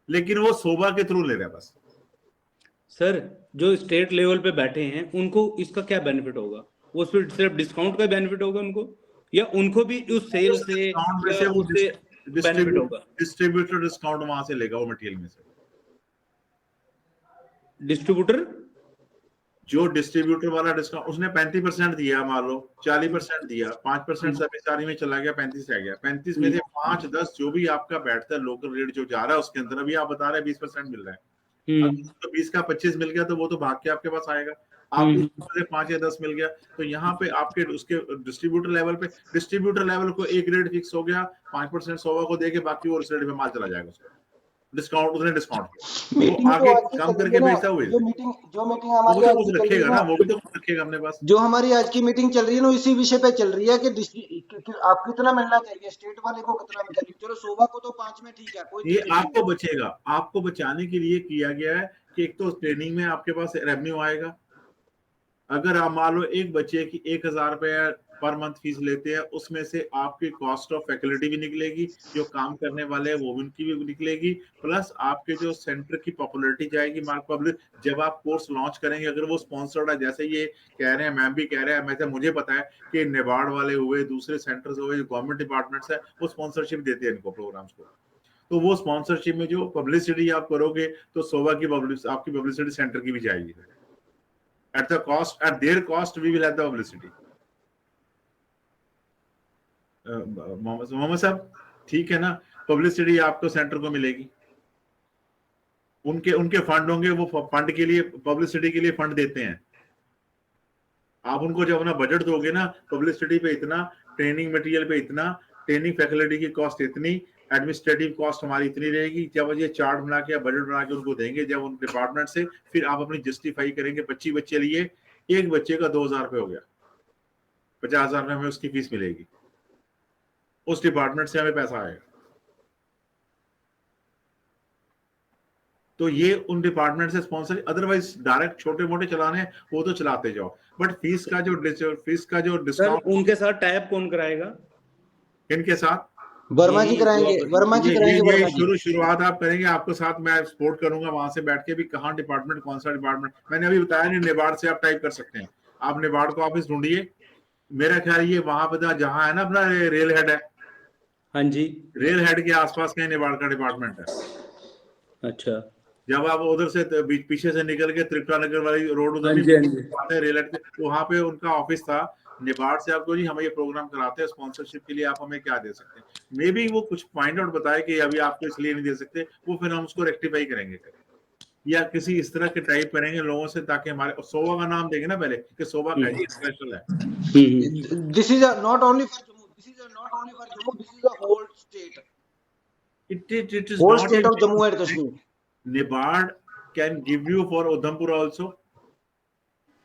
लेकिन वो सोबा के थ्रू ले रहा है बस। सर जो स्टेट लेवल पे बैठे हैं उनको इसका क्या बेनिफिट होगा? वो सिर्फ डिस्काउंट का बेनिफिट होगा उनको, या उनको भी उस सेल से बेनिफिट होगा? डिस्ट्रीब्यूटर डिस्काउंट वहां से लेगा वो मटेरियल में से। डिस्ट्रीब्यूटर जो डिस्ट्रीब्यूटर वाला डिस्काउंट उसने 35% दिया, मान लो 40% दिया, 5% सर्विस में चला गया, 35 आ गया। 35 में से 5-10 जो भी आपका बैठता है लोकल रेट जो जा रहा है उसके अंदर, अभी आप बता रहे हैं 20% मिल रहा है। अगर तो 20 का 25 मिल गया तो वो तो भाग के आपके पास आएगा। आपको 5 या 10 मिल गया तो यहाँ पे आपके उसके डिस्ट्रीब्यूटर लेवल को एक रेट फिक्स हो गया, 5% सोवा को देके बाकी वो उस रेट पे माल चला जाएगा उसको। डिस्काउंट वो आगे कम करके बेचता हुआ जो मीटिंग हमारी आज की रखेगा ना, वो भी तो रखेगा अपने पास। जो हमारी आज की मीटिंग चल रही है ना, इसी विषय पे चल रही है कि आप कितना मिलना चाहिए, स्टेट वाले को कितना मिलना चाहिए। चलो सोबा को तो 5 में ठीक है, कोई ये आपको बचेगा। आपको बचाने के लिए किया गया है कि एक तो ट्रेनिंग में आपके पास रेवेन्यू आएगा। अगर आप मान लो एक बच्चे की 1000 रुपया पर मंथ फीस लेते हैं, उसमें से आपकी कॉस्ट ऑफ फैकल्टी भी निकलेगी, जो काम करने वाले हैं वो भी उनकी भी निकलेगी, प्लस आपके जो सेंटर की पॉपुलैरिटी जाएगी मार्क पब्लिक। जब आप कोर्स लॉन्च करेंगे, अगर वो स्पॉन्सर्ड है, जैसे ये कह रहे हैं, मैम भी कह रहे हैं, मुझे पता है कि नेबार्ड वाले हुए, दूसरे सेंटर्स हुए, जो गवर्नमेंट डिपार्टमेंट्स है वो स्पॉन्सरशिप देते हैं इनको प्रोग्राम्स को। तो वो स्पॉन्सरशिप में जो पब्लिसिटी आप करोगे तो सोवा की आपकी पब्लिसिटी सेंटर की भी जाएगी। At their cost, we will have the publicity. Mohammad साहब ठीक है ना, पब्लिसिटी आपको सेंटर को मिलेगी। उनके फंड होंगे, वो फंड के लिए, पब्लिसिटी के लिए फंड देते हैं। आप उनको जब अपना बजट दोगे ना, पब्लिसिटी पे इतना, ट्रेनिंग मटेरियल पे इतना, ट्रेनिंग फैकल्टी की कॉस्ट इतनी, एडमिनिस्ट्रेटिव कॉस्ट हमारी इतनी रहेगी। जब ये चार्ट बना के बजट बना के उनको देंगे जब उन डिपार्टमेंट से, फिर आप अपनी जस्टिफाई करेंगे। 25 बच्चे लिए, एक बच्चे का 2000 रुपये हो गया, 50,000 में हमें उसकी फीस मिलेगी, उस डिपार्टमेंट से हमें पैसा आएगा। तो ये उन डिपार्टमेंट से स्पॉन्सर, अदरवाइज डायरेक्ट छोटे मोटे चलाने वो तो चलाते जाओ, बट फीस का जो डिस्काउंट उनके साथ टाइप कौन कराएगा? इनके साथ वर्मा जी कराएंगे। शुरुआत आप करेंगे, आपको साथ मैं सपोर्ट करूंगा, वहां से बैठ के भी कहाँ डिपार्टमेंट, कौन सा डिपार्टमेंट, मैंने अभी बताया नहीं, नेबार्ड से आप टाइप कर सकते हैं। आप नेबार्ड को ऑफिस ढूंढिए, मेरा ख्याल ये वहां पे जहाँ है ना अपना रेल हेड है, हाँ जी, रेल हेड के आसपास कहीं नेबार्ड का डिपार्टमेंट है। अच्छा, जब आप उधर से पीछे से निकल के त्रिपुरा नगर वाली रोड उधर हाँ भी जी, हाँ जी। आते हैं रेलट के, तो वहाँ पे उनका ऑफिस था। निबार्ड से आपको जी हम ये प्रोग्राम कराते हैं, स्पॉन्सरशिप के लिए आप हमें क्या दे सकते हैं, मे बी वो कुछ फाइंड आउट बताए कि अभी आपको इसलिए नहीं दे सकते, वो फिर हम उसको रेक्टिफाई करेंगे, या किसी इस तरह के टाइप करेंगे लोगों से, ताकि हमारे सोवा का नाम देंगे ना पहले कि सोवा का ये स्पेशल है। This is not only for Jammu. This is not only for Jammu. This is the whole state. It is Whole not state a of Jammu and Kashmir. NIBARD can give you for Udhampur also.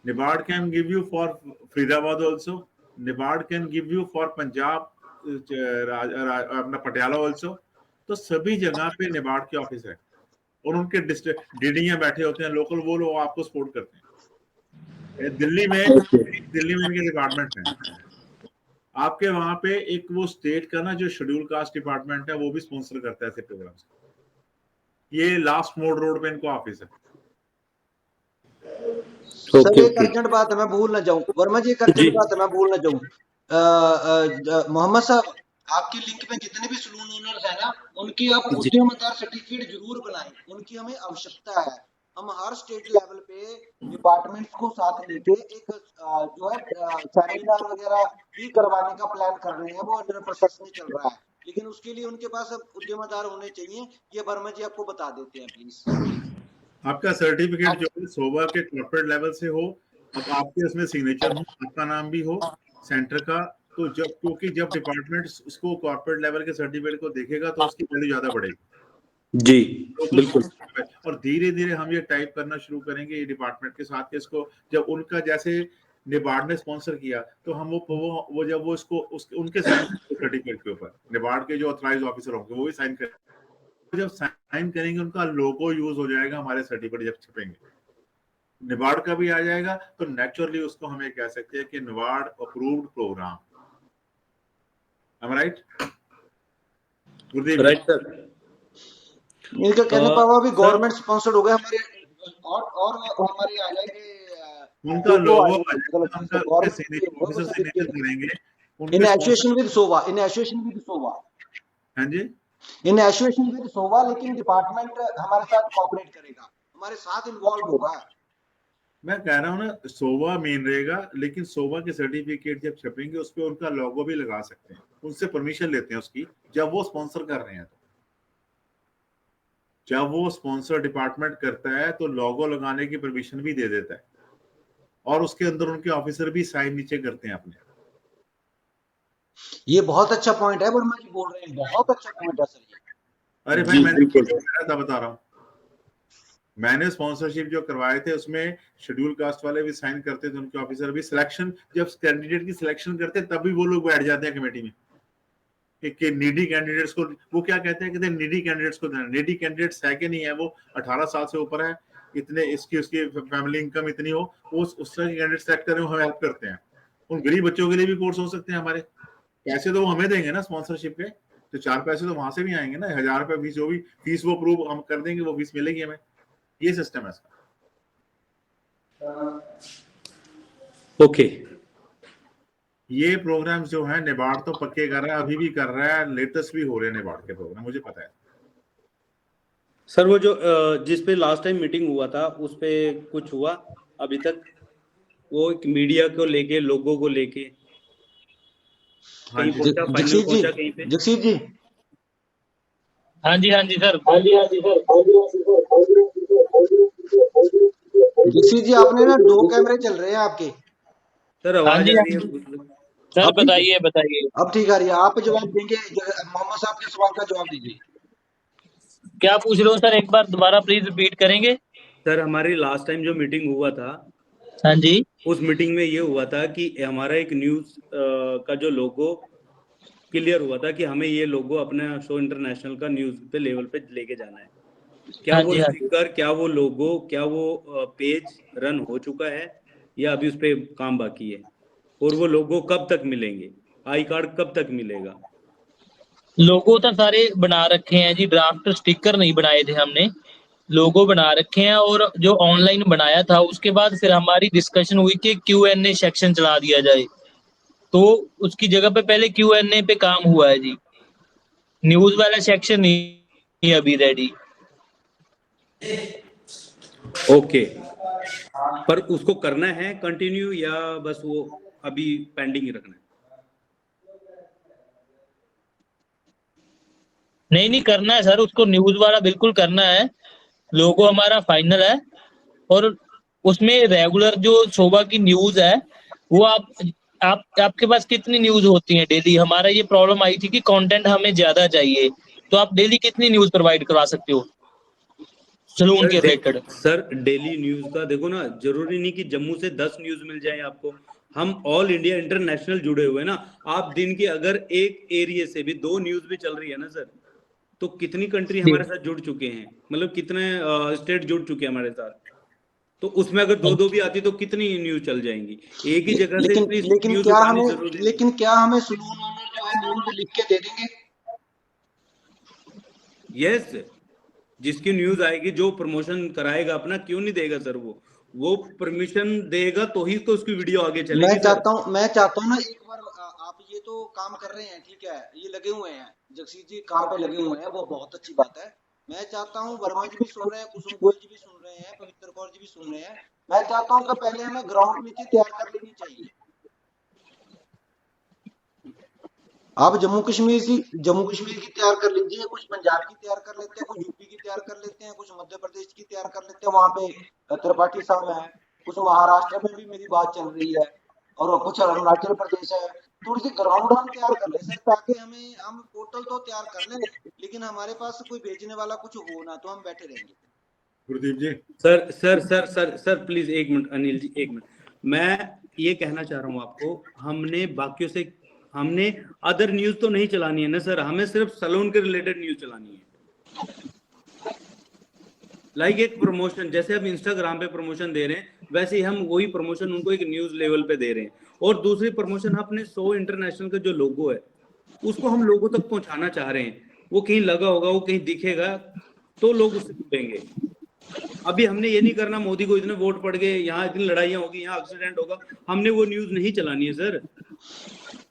NIBARD can give you for Faridabad also. NIBARD can give you for Punjab, अपना Patiala also. तो सभी जगह पे NIBARD के office है और उनके डीडीयां बैठे होते हैं लोकल, वो लोग आपको सपोर्ट करते हैं। दिल्ली में इनके डिपार्टमेंट हैं। आपके वहां पे एक वो स्टेट का ना जो शेड्यूल कास्ट डिपार्टमेंट है वो भी स्पॉन्सर करता है ऐसे प्रोग्राम्स। ये लास्ट मोड रोड पे इनको ऑफिस है। सर एक अर्जेंट बात है, मैं भूल ना जाऊं, वर्मा जी एक अर्जेंट बात है, मैं भूल ना जाऊं। मोहम्मद साहब, आपके लिंक में जितने भी सलून ओनर्स है ना, उनकी आप उद्यमदार सर्टिफिकेट जरूर बनाएं, उनकी हमें आवश्यकता है। हम हर स्टेट लेवल पे डिपार्टमेंट्स को साथ लेके एक जो है सेमिनार वगैरह भी करवाने का प्लान कर रहे हैं, वो अंडर प्रोसेस में चल रहा है, लेकिन उसके लिए उनके पास अब उद्यमदार होने चाहिए। ये वर्मा जी आपको बता देते हैं प्लीज। आपका सर्टिफिकेट जो है सोवा के कॉर्पोरेट लेवल से हो, अब आपके उसमें सिग्नेचर हो, आपका नाम भी हो सेंटर का, तो जब क्योंकि जब डिपार्टमेंट इसको कॉर्पोरेट लेवल के सर्टिफिकेट को देखेगा तो उसकी वैल्यू ज्यादा बढ़ेगी जी, बिल्कुल। और धीरे धीरे हम ये टाइप करना शुरू करेंगे ये डिपार्टमेंट के साथ, इसको जब उनका जैसे निबार्ड ने स्पॉन्सर किया तो हम वो जब वो इसको उनके सर्टिफिकेट के ऊपर निबार्ड के जो ऑथराइज्ड ऑफिसर होंगे वो भी साइन करेंगे। जब साइन करेंगे उनका लोगो यूज हो जाएगा हमारे सर्टिफिकेट जब छपेंगे, निबार्ड का भी आ जाएगा, तो नेचुरली उसको हमें कह सकते हैं कि NABARD approved programme. Right Gurdeep? Right sir. इनका कहने पर अभी गवर्नमेंट स्पॉन्सर्ड हो गए हमारे, और हमारे आ जाएंगे उनका लोगो उनका सिग्नेचर करेंगे in association with Sowa, in association with Sowa. हां जी, इन एसोसिएशन विद सोवा, लेकिन डिपार्टमेंट हमारे साथ कोऑपरेट करेगा, हमारे साथ इन्वॉल्व होगा। मैं कह रहा हूँ ना सोवा मेन रहेगा, लेकिन सोवा के सर्टिफिकेट जब छपेंगे उस पर उनका लोगो भी लगा सकते हैं, उनसे परमिशन लेते हैं उसकी, जब वो स्पॉन्सर कर रहे हैं। तो जब वो स्पॉन्सर डिपार्टमेंट करता है तो लोगो लगाने की परमिशन भी दे देता है, और उसके अंदर उनके ऑफिसर भी साइन नीचे करते हैं अपने। ये बहुत अच्छा पॉइंट है, वर्मा जी बोल रहे हैं, बहुत अच्छा पॉइंट है सर ये। अरे भाई मैंने बता रहा हूँ, मैंने स्पॉन्सरशिप जो करवाए थे उसमें शेड्यूल कास्ट वाले भी साइन करते थे, उनके ऑफिसर भी। सिलेक्शन जब कैंडिडेट की सिलेक्शन करते तभी वो लोग बैठ जाते हैं कमेटी में कि नीडी कैंडिडेट्स को, वो क्या कहते हैं, कहते हैं नीडी कैंडिडेट्स को देना। नीडी कैंडिडेट्स है कि नहीं है, वो 18 साल से ऊपर है, इतने इसकी उसकी फैमिली इनकम इतनी हो, वो उस तरह के कैंडिडेट सेलेक्ट करें, हम हेल्प करते हैं। उन गरीब बच्चों के लिए भी कोर्स हो सकते हैं हमारे, पैसे तो वो हमें देंगे ना स्पॉन्सरशिप के, तो 4 पैसे तो वहां से भी आएंगे ना, 1000 रुपए फीस, जो भी फीस वो अप्रूव हम कर देंगे वो फीस मिलेगी हमें। ये सिस्टम है इसका। ओके। ये प्रोग्राम जो है निबार्ड तो पक्के कर रहा है, अभी भी कर रहा है, लेटेस्ट भी हो रहे हैं निबार्ड के प्रोग्राम, मुझे पता है। सर वो जो जिस पे लास्ट टाइम मीटिंग हुआ था उस पे कुछ हुआ अभी तक? वो एक मीडिया को लेके, लोगों को लेके कहीं पहुंचा, फाइनल पहुंचा कहीं पे? जगसीत जी, हाँ जी सर। जगसीत जी, आपने ना 2 कैमरे चल रहे हैं आपके। सर आवाज आ रही है सर, बताइए। अब ठीक आ रही है, आप जवाब देंगे, मोहम्मद साहब के सवाल का जवाब दीजिए। क्या पूछ रहे हो सर, एक बार दोबारा प्लीज रिपीट करेंगे? सर हमारी लास्ट टाइम जो मीटिंग हुआ था, हाँ जी, उस मीटिंग में ये हुआ था कि हमारा एक न्यूज का जो लोगो क्लियर हुआ था कि हमें ये लोगो अपने शो इंटरनेशनल का न्यूज पे लेवल पे लेके जाना है। क्या वो स्टिकर, क्या वो लोगो, क्या वो पेज रन हो चुका है या अभी उस पे काम बाकी है? और वो लोगो कब तक मिलेंगे? आई कार्ड कब तक मिलेगा? लोगो तो सारे बना रखे हैं जी, ड्राफ्ट स्टिकर नहीं बनाए थे हमने, लोगो बना रखे हैं। और जो ऑनलाइन बनाया था उसके बाद फिर हमारी डिस्कशन हुई कि Q&A सेक्शन चला दिया जाए, तो उसकी जगह पे पहले Q&A पे काम हुआ है जी, न्यूज वाला सेक्शन नहीं अभी रेडी। ओके, पर उसको करना है कंटिन्यू या बस वो अभी पेंडिंग ही रखना है? नहीं करना है सर, उसको न्यूज वाला बिल्कुल करना है। लोगो हमारा फाइनल है और उसमें रेगुलर जो शोभा की न्यूज है वो आपके पास कितनी न्यूज होती है डेली? हमारा ये प्रॉब्लम आई थी कि कंटेंट हमें ज्यादा चाहिए, तो आप डेली कितनी न्यूज प्रोवाइड करवा सकते हो सलून के रिलेटेड? सर डेली न्यूज का देखो ना, जरूरी नहीं कि जम्मू से 10 न्यूज मिल जाए आपको। हम ऑल इंडिया इंटरनेशनल जुड़े हुए हैं ना। आप दिन के अगर एक एरिया से भी 2 न्यूज भी चल रही है ना सर, तो कितनी कंट्री हमारे साथ जुड़ चुके हैं, मतलब कितने स्टेट जुड़ चुके हैं हमारे साथ। तो उसमें अगर 2-2 भी आती तो कितनी न्यूज चल जाएंगी एक ही जगह से? लेकिन क्या हमें सलून ओनर जो है न्यूज लिख के दे देंगे? यस, जिसकी न्यूज आएगी, जो प्रमोशन कराएगा अपना, क्यों नहीं देगा सर? वो परमिशन देगा तो ही तो उसकी वीडियो आगे चलेगी। मैं चाहता हूँ ना, एक बार आप ये तो काम कर रहे हैं, ठीक है, ये लगे हुए हैं, जगसीत जी काम पे लगे हुए हैं, वो बहुत अच्छी बात है। मैं चाहता हूँ वर्मा जी भी सुन रहे हैं, कुसुम गोयल जी भी सुन रहे हैं, पवित्र कौर जी भी सुन रहे हैं। मैं चाहता हूँ कि पहले हमें ग्राउंड नीचे तैयार कर लेनी चाहिए। आप जम्मू कश्मीर की तैयार कर लीजिए, कुछ पंजाब की तैयार कर लेते हैं, कुछ यूपी की तैयार कर लेते हैं, कुछ मध्य प्रदेश की तैयार कर लेते हैं, वहां पे त्रिपाठी साहब है, कुछ महाराष्ट्र में भी मेरी बात चल रही है, और कुछ अरुणाचल प्रदेश है। थोड़ी सी ग्राउंड हम तैयार कर ले सर, ताकि हम पोर्टल तो तैयार कर लें, लेकिन हमारे पास कोई भेजने वाला कुछ हो ना, तो हम बैठे रहेंगे। Gurdeep ji sir sir sir sir sir please एक मिनट, अनिल जी एक मिनट। मैं ये कहना चाह रहा हूँ आपको, हमने अदर न्यूज तो नहीं चलानी है ना सर, हमें सिर्फ सलून के रिलेटेड न्यूज चलानी है। लाइक एक प्रमोशन, जैसे हम इंस्टाग्राम पे प्रमोशन दे रहे हैं, वैसे ही हम वही प्रमोशन उनको एक न्यूज लेवल पे दे रहे हैं। और दूसरी प्रमोशन, अपने 100 इंटरनेशनल का जो लोगो है उसको हम लोगों तक पहुंचाना चाह रहे हैं। वो कहीं लगा होगा, वो कहीं दिखेगा तो लोग उससे जुड़ेंगे। अभी हमने ये नहीं करना मोदी को इतने वोट पड़ गए, यहाँ इतनी लड़ाइयां होगी, यहाँ एक्सीडेंट होगा, हमने वो न्यूज नहीं चलानी है सर।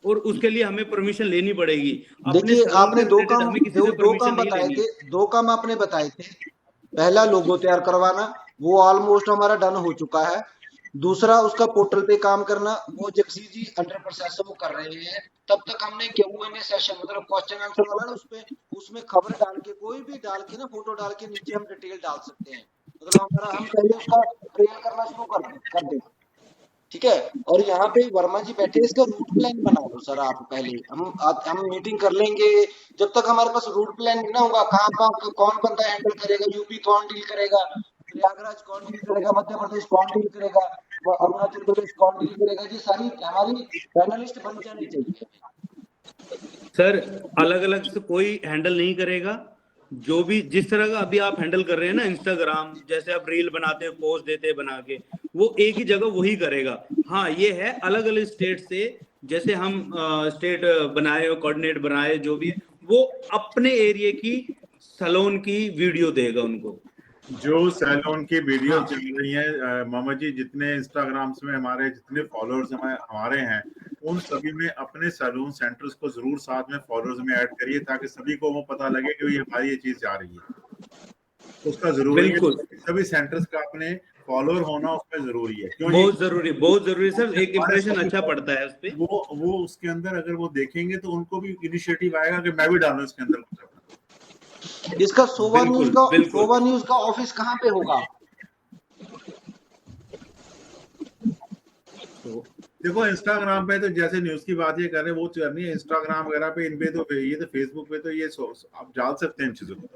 और उसके लिए हमें परमिशन लेनी पड़ेगी। देखिए आपने दो काम आपने बताए थे। पहला लोगो तैयार करवाना, वो ऑलमोस्ट हमारा डन हो चुका है। दूसरा उसका पोर्टल पे काम करना, वो जगसीत जी अंडर प्रोसेस वो कर रहे हैं। तब तक हमने Q&A सेशन, मतलब क्वेश्चन आंसर वाला ना, उसमें खबर डाल के, कोई भी डाल के ना, फोटो डाल के नीचे हम डिटेल डाल सकते हैं। मतलब हम पहले उसका ट्रेल करना शुरू कर दें, ठीक है। और यहाँ पे वर्मा जी बैठे, इसका रूट प्लान बना दो सर आप पहले। हम मीटिंग कर लेंगे। जब तक हमारे पास रूट प्लान नहीं ना होगा, कहाँ कौन बंदा हैंडल करेगा, यूपी कौन डील करेगा, प्रयागराज कौन डील करेगा, मध्य प्रदेश कौन डील करेगा, अरुणाचल प्रदेश कौन डील करेगा, ये सारी हमारी पैनलिस्ट बन जानी चाहिए। सर अलग अलग से कोई हैंडल नहीं करेगा। जो भी जिस तरह का अभी आप हैंडल कर रहे हैं ना, इंस्टाग्राम जैसे आप रील बनाते हो, पोस्ट देते बना के, वो एक ही जगह वही करेगा। हाँ ये है, अलग अलग स्टेट से, जैसे हम स्टेट बनाए, कोऑर्डिनेट बनाए, जो भी है वो अपने एरिया की सैलून की वीडियो देगा उनको। जो सैलून की वीडियो चल रही है मोहम्मद जी, जितने इंस्टाग्राम में हमारे जितने फॉलोअर्स हमारे हैं, उन सभी में अपने सैलून सेंटर्स को जरूर साथ में फॉलोअर्स में ऐड करिए, ताकि सभी को वो पता लगे कि ये हमारी ये चीज जा रही है। उसका जरूरी है, सभी सेंटर्स का अपने फॉलोअर होना उसमें जरूरी है। क्यों? बहुत जरूरी सर, एक इंप्रेशन अच्छा पड़ता है उस पे। वो उसके अंदर अगर वो देखेंगे तो उनको भी इनिशिएटिव आएगा कि मैं भी डालूं इसके अंदर कुछ। इसका शोभा न्यूज का ऑफिस कहाँ पे होगा? देखो इंस्टाग्राम पे तो जैसे न्यूज की बात ये कर रहे हैं, वो करनी है इंस्टाग्राम वगैरह पे, इन पे तो ये तो फेसबुक पे तो ये आप डाल सकते हैं इन चीजों को,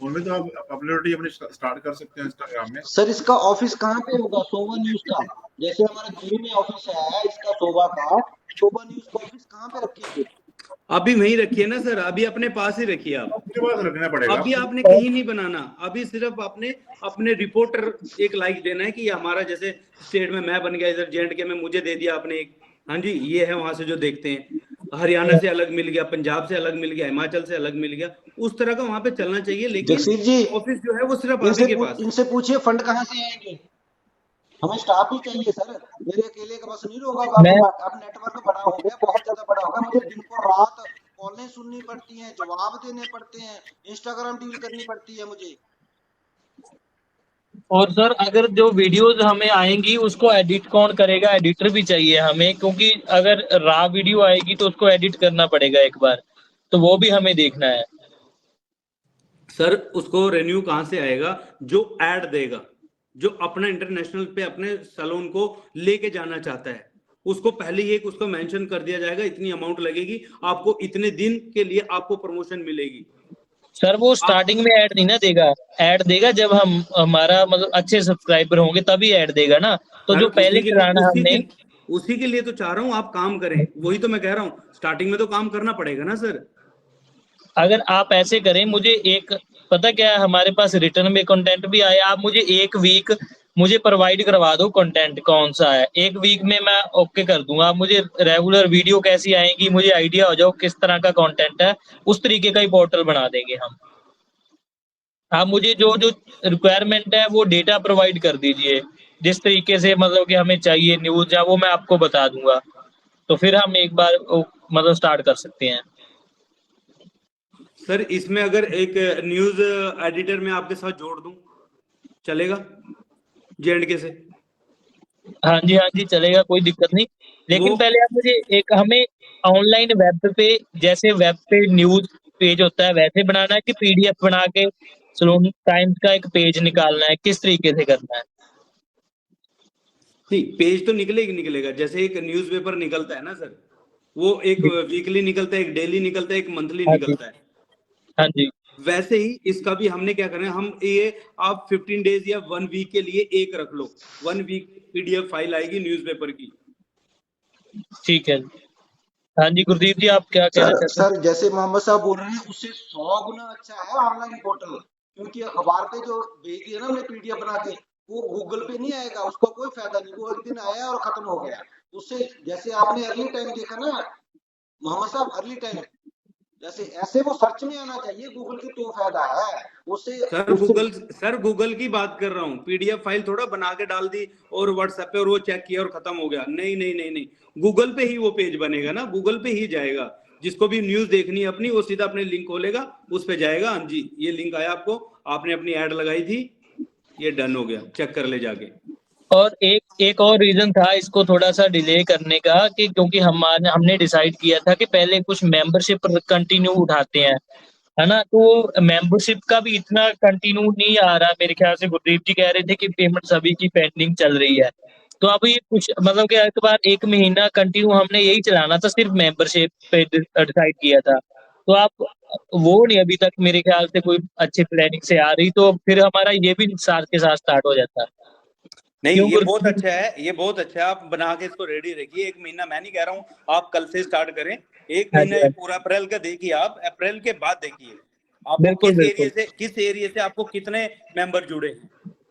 उनमें तो आप पॉपुलैरिटी अपनी स्टार्ट कर सकते हैं इंस्टाग्राम में। सर इसका ऑफिस कहाँ पे होगा शोभा न्यूज का? जैसे हमारा दिल्ली में ऑफिस है इसका शोभा न्यूज का ऑफिस कहाँ पे रखिए? अभी वहीं रखिए ना सर, अभी अपने पास ही रखिए। आप अपने पास रखना पड़ेगा। अभी आपने कहीं नहीं बनाना, अभी सिर्फ आपने अपने रिपोर्टर एक लाइक देना है कि हमारा जैसे स्टेट में मैं बन गया, इधर J&K में मुझे दे दिया आपने एक, हाँ जी ये है, वहां से जो देखते हैं, हरियाणा से अलग मिल गया, पंजाब से अलग मिल गया, हिमाचल से अलग मिल गया, उस तरह का वहां पे चलना चाहिए। लेकिन ऑफिस जो है वो सिर्फ आप के पास। इनसे पूछिए फंड कहाँ से आएंगे? हमें स्टाफ भी चाहिए सर, मेरे अकेले का बस नहीं होगा। अब नेटवर्क बड़ा हो गया, बहुत ज्यादा बड़ा होगा, मुझे दिन को रात कॉलें सुननी पड़ती हैं, जवाब देने पड़ते हैं, इंस्टाग्राम डील करनी पड़ती है मुझे। और सर अगर जो वीडियोस हमें आएंगी उसको एडिट कौन करेगा? एडिटर भी चाहिए हमें, क्योंकि अगर रॉ वीडियो आएगी तो उसको एडिट करना पड़ेगा एक बार, तो वो भी हमें देखना है। सर उसको रेन्यू कहाँ से आएगा? जो ऐड देगा, जो अपना इंटरनेशनल पे अपने सैलून को लेके जाना चाहता है, उसको पहले ही एक उसको मेंशन कर दिया जाएगा, इतनी अमाउंट लगेगी आपको, इतने दिन के लिए आपको प्रमोशन मिलेगी। सर वो स्टार्टिंग में ऐड नहीं ना देगा, ऐड देगा जब हम हमारा मतलब अच्छे सब्सक्राइबर होंगे तभी ऐड देगा ना। तो जो पहले चलाना हमने, उसी के लिए तो चाह रहा हूँ आप काम करें, वही तो मैं कह रहा हूँ, स्टार्टिंग में तो काम करना पड़ेगा ना सर। अगर आप ऐसे करें, मुझे एक पता क्या है, हमारे पास रिटर्न में कंटेंट भी आया, आप मुझे एक वीक मुझे प्रोवाइड करवा दो कंटेंट कौन सा है, एक वीक में मैं ओके कर दूंगा। आप मुझे रेगुलर वीडियो कैसी आएंगी मुझे आइडिया हो जाओ किस तरह का कंटेंट है, उस तरीके का ही पोर्टल बना देंगे हम। आप मुझे जो जो रिक्वायरमेंट है वो डेटा प्रोवाइड कर दीजिए, जिस तरीके से मतलब कि हमें चाहिए न्यूज या वो मैं आपको बता दूंगा, तो फिर हम एक बार मतलब स्टार्ट कर सकते हैं। सर इसमें अगर एक न्यूज एडिटर में आपके साथ जोड़ दूं चलेगा J&K से? हाँ जी चलेगा, कोई दिक्कत नहीं, लेकिन पहले आप मुझे एक हमें ऑनलाइन वेब पे, जैसे वेब पे न्यूज पेज होता है वैसे बनाना है कि PDF बना के सैलून टाइम्स का एक पेज निकालना है, किस तरीके से करना है? नहीं, पेज तो निकलेगा, जैसे एक न्यूज़पेपर निकलता है ना सर, वो एक वीकली निकलता है, एक डेली निकलता है, एक मंथली निकलता है। हाँ जी, वैसे ही इसका भी हमने क्या करना है, हम ये आप 15 डेज या 1 वीक के लिए एक रख लो, 1 वीक PDF फाइल आएगी न्यूज़पेपर की। ठीक है। हाँ जी गुरदीप जी, आप क्या कहना चाहते हैं? सर जैसे मोहम्मद साहब बोल रहे हैं उससे 100 गुना अच्छा है ऑनलाइन पोर्टल, क्योंकि अखबार पे जो भेज दिया ना हमने PDF बना के, वो गूगल पे नहीं आएगा, उसका कोई फायदा नहीं, वो एक दिन आया और खत्म हो गया। उससे जैसे आपने अर्ली टाइम देखा ना मोहम्मद साहब, अर्ली टाइम जैसे ऐसे वो सर्च में आना चाहिए, गूगल की तो फायदा है उससे। सर गूगल की बात कर रहा हूँ, PDF फाइल थोड़ा बना के डाल दी और WhatsApp पे और वो चेक किया और खत्म हो गया, नहीं, गूगल पे ही वो पेज बनेगा ना, गूगल पे ही जाएगा, जिसको भी न्यूज देखनी है अपनी वो सीधा अपने लिंक खोलेगा, उस पे जाएगा, हाँ जी ये लिंक आया आपको, आपने अपनी ऐड लगाई थी, ये डन हो गया, चेक कर ले जाके। और एक और रीजन था इसको थोड़ा सा डिले करने का, कि क्योंकि हमने डिसाइड किया था कि पहले कुछ मेंबरशिप कंटिन्यू उठाते हैं, है ना, तो मेंबरशिप का भी इतना कंटिन्यू नहीं आ रहा मेरे ख्याल से। गुरदीप जी कह रहे थे कि पेमेंट सभी की पेंडिंग चल रही है, तो अब ये कुछ मतलब कि एक बार 1 महीना कंटिन्यू हमने यही चलाना था, सिर्फ मेंबरशिप पे डिसाइड किया था। तो आप वो नहीं अभी तक मेरे ख्याल से कोई अच्छी प्लानिंग से आ रही, तो फिर हमारा ये भी साथ के साथ स्टार्ट हो जाता। नहीं ये बहुत अच्छा है, ये बहुत अच्छा है, आप बना के इसको रेडी रखिए। 1 महीना मैं नहीं कह रहा हूँ आप कल से स्टार्ट करें, 1 महीना पूरा अप्रैल का देखिए, आप अप्रैल के बाद देखिए आपको किस एरिया से आपको कितने मेंबर जुड़े हैं।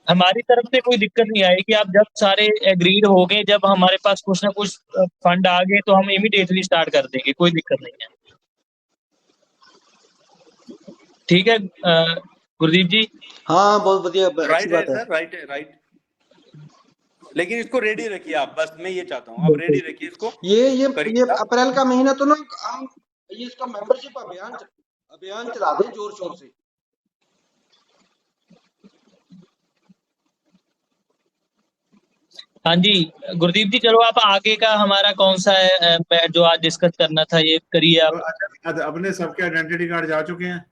हमारी तरफ से कोई दिक्कत नहीं आएगी, आप जब सारे एग्रीड हो गए, जब हमारे पास कुछ ना कुछ फंड आ गए तो हम इमीडिएटली स्टार्ट कर देंगे, कोई दिक्कत नहीं है। ठीक है गुरदीप जी? हाँ बहुत बढ़िया, अच्छी बात है सर, राइट, लेकिन इसको रेडी रखिए आप, बस मैं ये चाहता हूँ आप रेडी रखिए इसको। ये अप्रैल का महीना तो ना हम ये इसका मेंबरशिप अभियान चला दें जोर शोर से। हाँ जी गुरदीप जी, चलो आप आगे का हमारा कौन सा है जो आज डिस्कस करना था ये करिए आप। अपने सबके आइडेंटिटी कार्ड जा चुके हैं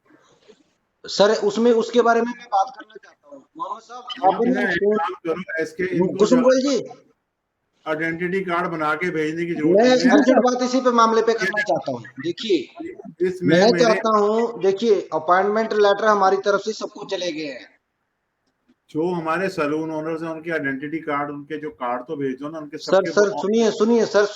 सर, उसमें उसके बारे में मैं बात करना चाहता हूँ मोहम्मद साहब। कुसुम जी आइडेंटिटी कार्ड बना के भेजने की जरूरत है। मैं अर्जेंट बात इसी पे मामले पे करना चाहता हूँ। देखिए मैं चाहता हूँ, देखिए अपॉइंटमेंट लेटर हमारी तरफ से सबको चले गए हैं, जो हमारे सैलून ओनर्स हैं उनके आइडेंटिटी कार्ड, उनके जो कार्ड तो भेज दो ना उनके। सर सुनिए सर,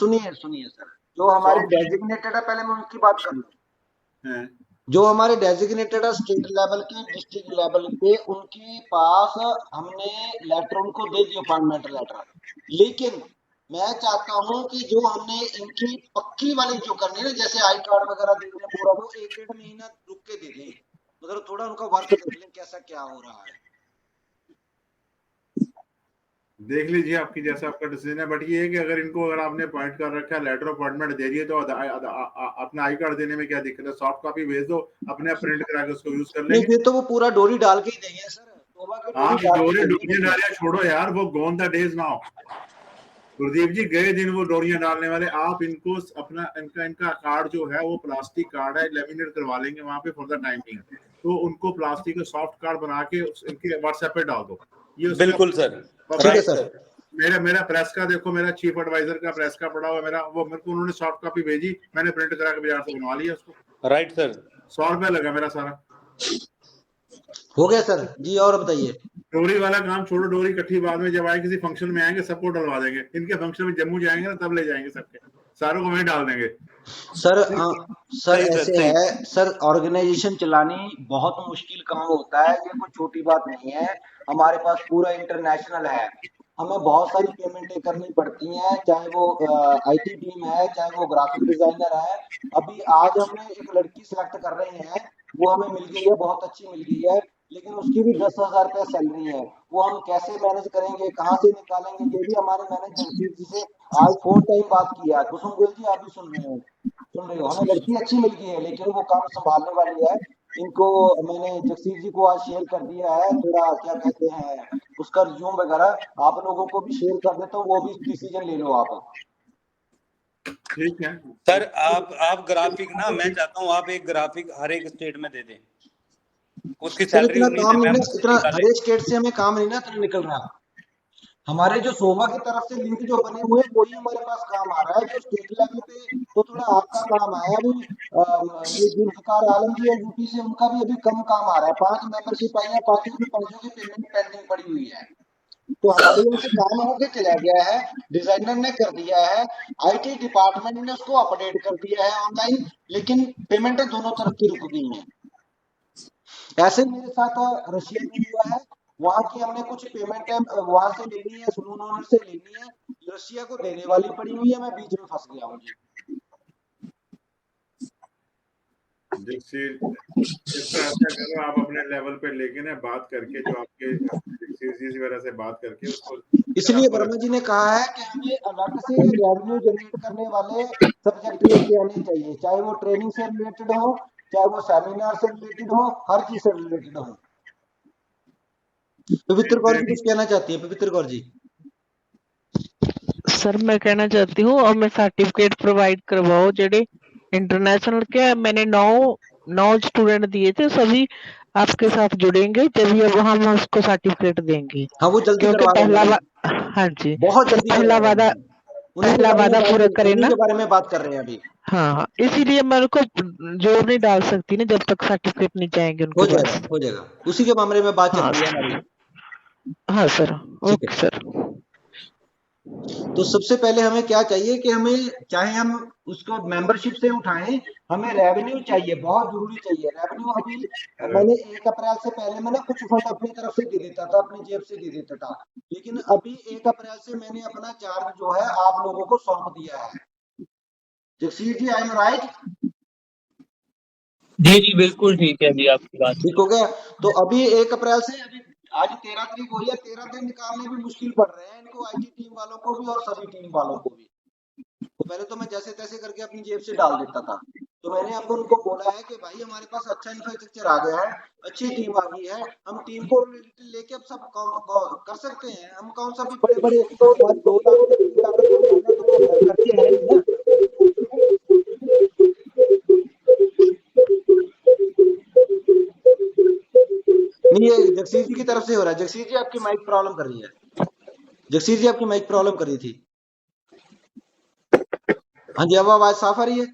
जो हमारे डेजिग्नेटेड है, पहले मैं उनकी बात कर लूं। जो हमारे डेजिग्नेटेड है स्टेट लेवल के, डिस्ट्रिक्ट लेवल पे, उनके पास हमने लेटर उनको दे दिया अपॉइंटमेंट लेटर, लेकिन मैं चाहता हूं कि जो हमने इनकी पक्की वाली जो करनी है ना, जैसे आई कार्ड वगैरह दे दें पूरा, वो 1-1.5 महीना रुक के दे दें, मतलब थोड़ा उनका वर्क देख लें कैसा क्या हो रहा है। देख लीजिए आपकी जैसा आपका डिसीजन है, बट ये है कि अगर आपने अपॉइंट कर रखा है, लेटर अपॉइंटमेंट दे दिए, तो अपना आई कार्ड देने में क्या दिक्कत है? सॉफ्ट कॉपी भेज दो, अपने प्रिंट करा के उसको यूज कर लेंगे। फिर तो वो पूरा डोरी डाल के ही देंगे सर, तोबा के आप डोरियां डालियां छोड़ो यार, वो गोन द डेज नाउ। गुरदीप जी गए दिन वो डोरियां डालने वाले। आप इनको अपना इनका कार्ड जो है वो प्लास्टिक कार्ड है, लेमिनेट करवा लेंगे वहां पे फॉर द टाइम बिंग। तो उनको प्लास्टिक का सॉफ्ट कार्ड बना के इनके व्हाट्सएप पे डाल दो। ये बिल्कुल सर, ठीक है सर। मेरा प्रेस का देखो, मेरा चीफ एडवाइजर का प्रेस का पड़ा हुआ मेरा, वो मेरे को उन्होंने सॉफ्ट कॉपी भेजी, मैंने प्रिंट करा के बाजार से बनवा लिया उसको। Right sir. 100 रुपया लगा मेरा सारा। हो गया सर जी। और बताइए। डोरी वाला काम छोड़ो, डोरी इकट्ठी बाद में जब आए किसी फंक्शन में आएंगे सबको डलवा देंगे। इनके फंक्शन में जम्मू जाएंगे ना तब ले जाएंगे सबके, सारों को वहीं डाल देंगे। सर सर ऐसे है सर, ऑर्गेनाइजेशन चलानी बहुत मुश्किल काम होता है, ये कोई छोटी बात नहीं है। हमारे पास पूरा इंटरनेशनल है, हमें बहुत सारी पेमेंटें करनी पड़ती हैं, चाहे वो आईटी टीम है, चाहे वो ग्राफिक डिजाइनर है। अभी आज हमने एक लड़की सिलेक्ट कर रहे हैं, वो हमें मिल गई है, बहुत अच्छी मिल गई है, लेकिन उसकी भी 10,000 रुपया सैलरी है। वो हम कैसे मैनेज करेंगे, कहाँ से निकालेंगे, ये भी हमारे मैनेजर जी से आज 4 टाइम बात किया। कुसुम गोयल जी आप भी सुन रहे हो, हमें लड़की अच्छी मिल गई है, लेकिन वो काम संभालने वाली है। इनको मैंने जगसीर जी को आज शेयर कर दिया है, थोड़ा क्या कहते हैं उसका रिज्यूम वगैरह आप लोगों को भी शेयर कर देता हूँ, वो भी डिसीजन ले लो आप। ठीक है सर, आप ग्राफिक ना, मैं चाहता हूँ आप एक ग्राफिक हर एक स्टेट में दे दें, उसकी सैलरी इतना काम नहीं, इतना हर एक स्टेट से हमें काम नहीं ना इतना निकल रहा। हमारे जो सोमा की तरफ से लिंक जो बने हुए वही हमारे पास काम आ रहा है। जो स्टेट लेवल पे तो थोड़ा आपका काम आया अभी, ये जुल्फकार आलम जी है यूपी से, उनका भी अभी कम काम आ रहा है। 5 मेंबरशिप आई है, 5 की पेमेंट पेंडिंग पड़ी हुई है। तो हमारे यहाँ से काम होके चला गया है, डिजाइनर ने कर दिया है, आईटी डिपार्टमेंट ने उसको अपडेट कर दिया है ऑनलाइन, लेकिन पेमेंटें दोनों तरफ की रुक गई हैं। ऐसे मेरे साथ रशिया में हुआ है, वहां की हमने कुछ पेमेंटें वहां से लेनी है, सुनून ओनर से लेनी है, रशिया को देने वाली पड़ी हुई है, मैं बीच में फंस गया हूँ जी। इसका ऐसा करो, आप अपने लेवल पे लेके ना बात करके, जो आपके वगैरह से बात करके उसको। इसलिए वर्मा जी ने कहा है कि हमें अलग से रेवेन्यू जनरेट करने वाले सब्जेक्ट लेके आने चाहिए, चाहे वो ट्रेनिंग से रिलेटेड हो, चाहे वो सेमिनार से रिलेटेड हो, हर चीज से रिलेटेड हो। पवित्र कौर जी कुछ कहना चाहती है? पवित्र कौर जी। सर मैं कहना चाहती हूँ, और मैं सर्टिफिकेट प्रोवाइड करवाओ जेडे इंटरनेशनल के। मैंने 9 स्टूडेंट दिए थे, सभी आपके साथ जुड़ेंगे जब ये हम उसको सर्टिफिकेट देंगे। हाँ वो जल्दी क्योंकि हाँ जी, बहुत जल्दी पहला वादा पूरा करें ना, के बारे में बात कर रहे हैं अभी। हाँ, इसीलिए मेरे को जोर नहीं डाल सकती ना जब तक सर्टिफिकेट नहीं चाहेंगे उनको। हो जाएगा उसी के मामले में बात चल रही है हमारी। हाँ सर, ओके सर। तो सबसे पहले हमें क्या चाहिए कि हमें, चाहे हम उसको मेंबरशिप से उठाएं, हमें रेवेन्यू चाहिए, बहुत जरूरी चाहिए रेवेन्यू। अभी मैंने 1 अप्रैल से पहले मैं ना कुछ फंड अपनी तरफ से दे देता था, अपनी जेब से दे देता था, लेकिन अभी 1 अप्रैल से मैंने अपना चार्ज जो है आप लोगों को सौंप दिया है। जगसीर जी, आई एम राइट? जी बिल्कुल ठीक है जी, आपकी बात ठीक हो गया। तो अभी 1 अप्रैल से, अभी आज 13 तारीख हुई है, 13 दिन निकालने भी मुश्किल पड़ रहे हैं इनको, आईटी टीम वालों को भी और सभी टीम वालों को भी। तो पहले तो मैं जैसे तैसे करके अपनी जेब से डाल देता था, तो मैंने आपको उनको बोला है कि भाई हमारे पास अच्छा इंफ्रास्ट्रक्चर आ गया है, अच्छी टीम आ गई है, हम टीम को लेके अब सब कर सकते हैं। हम कौन सा भी बड़े बड़े 2 लाख खर्चे हैं ना। नहीं, ये जगसीर जी की तरफ से हो रहा है। जगसीर जी आपकी माइक प्रॉब्लम कर रही है। जगसीर जी आपकी माइक प्रॉब्लम कर रही थी। हाँ जी, अब आवाज साफ आ रही है?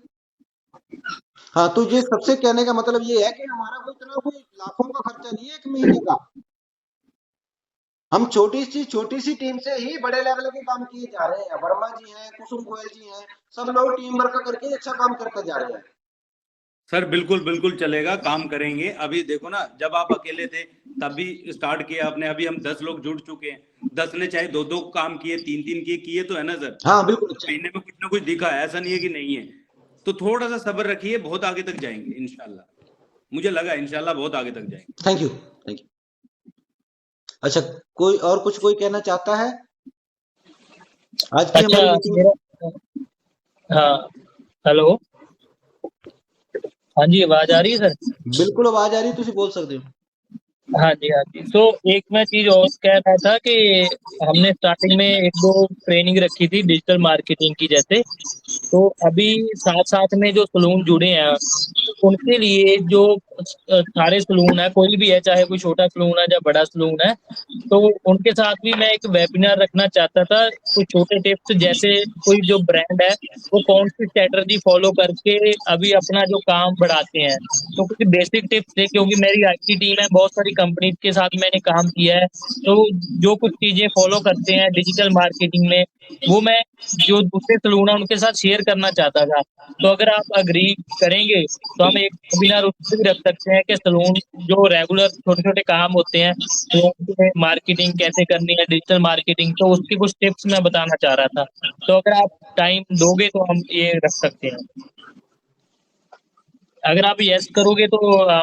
हाँ, तो ये सबसे कहने का मतलब ये है कि हमारा कोई इतना कोई लाखों का खर्चा नहीं है 1 महीने का। हम छोटी सी टीम से ही बड़े लेवल के काम किए जा रहे हैं। वर्मा जी हैं, कुसुम गोयल जी हैं, सब लोग टीम वर्क करके अच्छा काम करते जा रहे हैं। सर बिल्कुल चलेगा, काम करेंगे। अभी देखो ना, जब आप अकेले थे तब भी स्टार्ट किया आपने, अभी हम 10 लोग जुड़ चुके हैं, 10 ने चाहे 2 काम किए, 3 किए तो है ना सर। हाँ बिल्कुल, महीने में कुछ ना कुछ दिखा है, ऐसा नहीं है कि नहीं है। तो थोड़ा सा सब्र रखिए, बहुत आगे तक जाएंगे इंशाल्लाह। मुझे लगा इंशाल्लाह बहुत आगे तक जाएंगे। Thank you. अच्छा, कोई कहना चाहता है आज की हमारी मीटिंग? हाँ, हेलो, हाँ जी, आवाज आ रही है सर? बिल्कुल आवाज आ रही है, तुसी बोल सकते हो। हाँ जी, हाँ जी। तो एक मैं चीज और कह रहा था कि हमने स्टार्टिंग में 1-2 ट्रेनिंग रखी थी डिजिटल मार्केटिंग की जैसे। तो अभी साथ-साथ में जो सलून जुड़े हैं, उनके लिए जो सारे सलून है, कोई भी है, चाहे कोई छोटा सलून है या बड़ा सलून है, तो उनके साथ भी मैं एक वेबिनार रखना चाहता था। कुछ छोटे टिप्स जैसे कोई जो ब्रांड है, वो कौन-सी स्ट्रैटेजी फॉलो करके अभी अपना जो काम बढ़ाते हैं। तो कुछ बेसिक टिप्स थे क्योंकि मेरी आईटी टीम है, बहुत सारी कंपनीज़ के साथ मैंने काम किया है। तो जो कुछ चीज़ें फॉलो करते हैं डिजिटल मार्केटिंग में, वो मैं जो दूसरे सलून है उनके साथ शेयर करना चाहता था। तो अगर आप एग्री करेंगे तो हम एक वेबिनार उसपे भी रख सकते हैं कि सलून जो रेगुलर छोटे-छोटे काम होते हैं, सलून में मार्केटिंग कैसे करनी है, डिजिटल मार्केटिंग, तो उसकी कुछ टिप्स मैं बताना चाह रहा था। तो अगर आप टाइम दोगे तो हम ये रख सकते हैं। अगर आप यस करोगे तो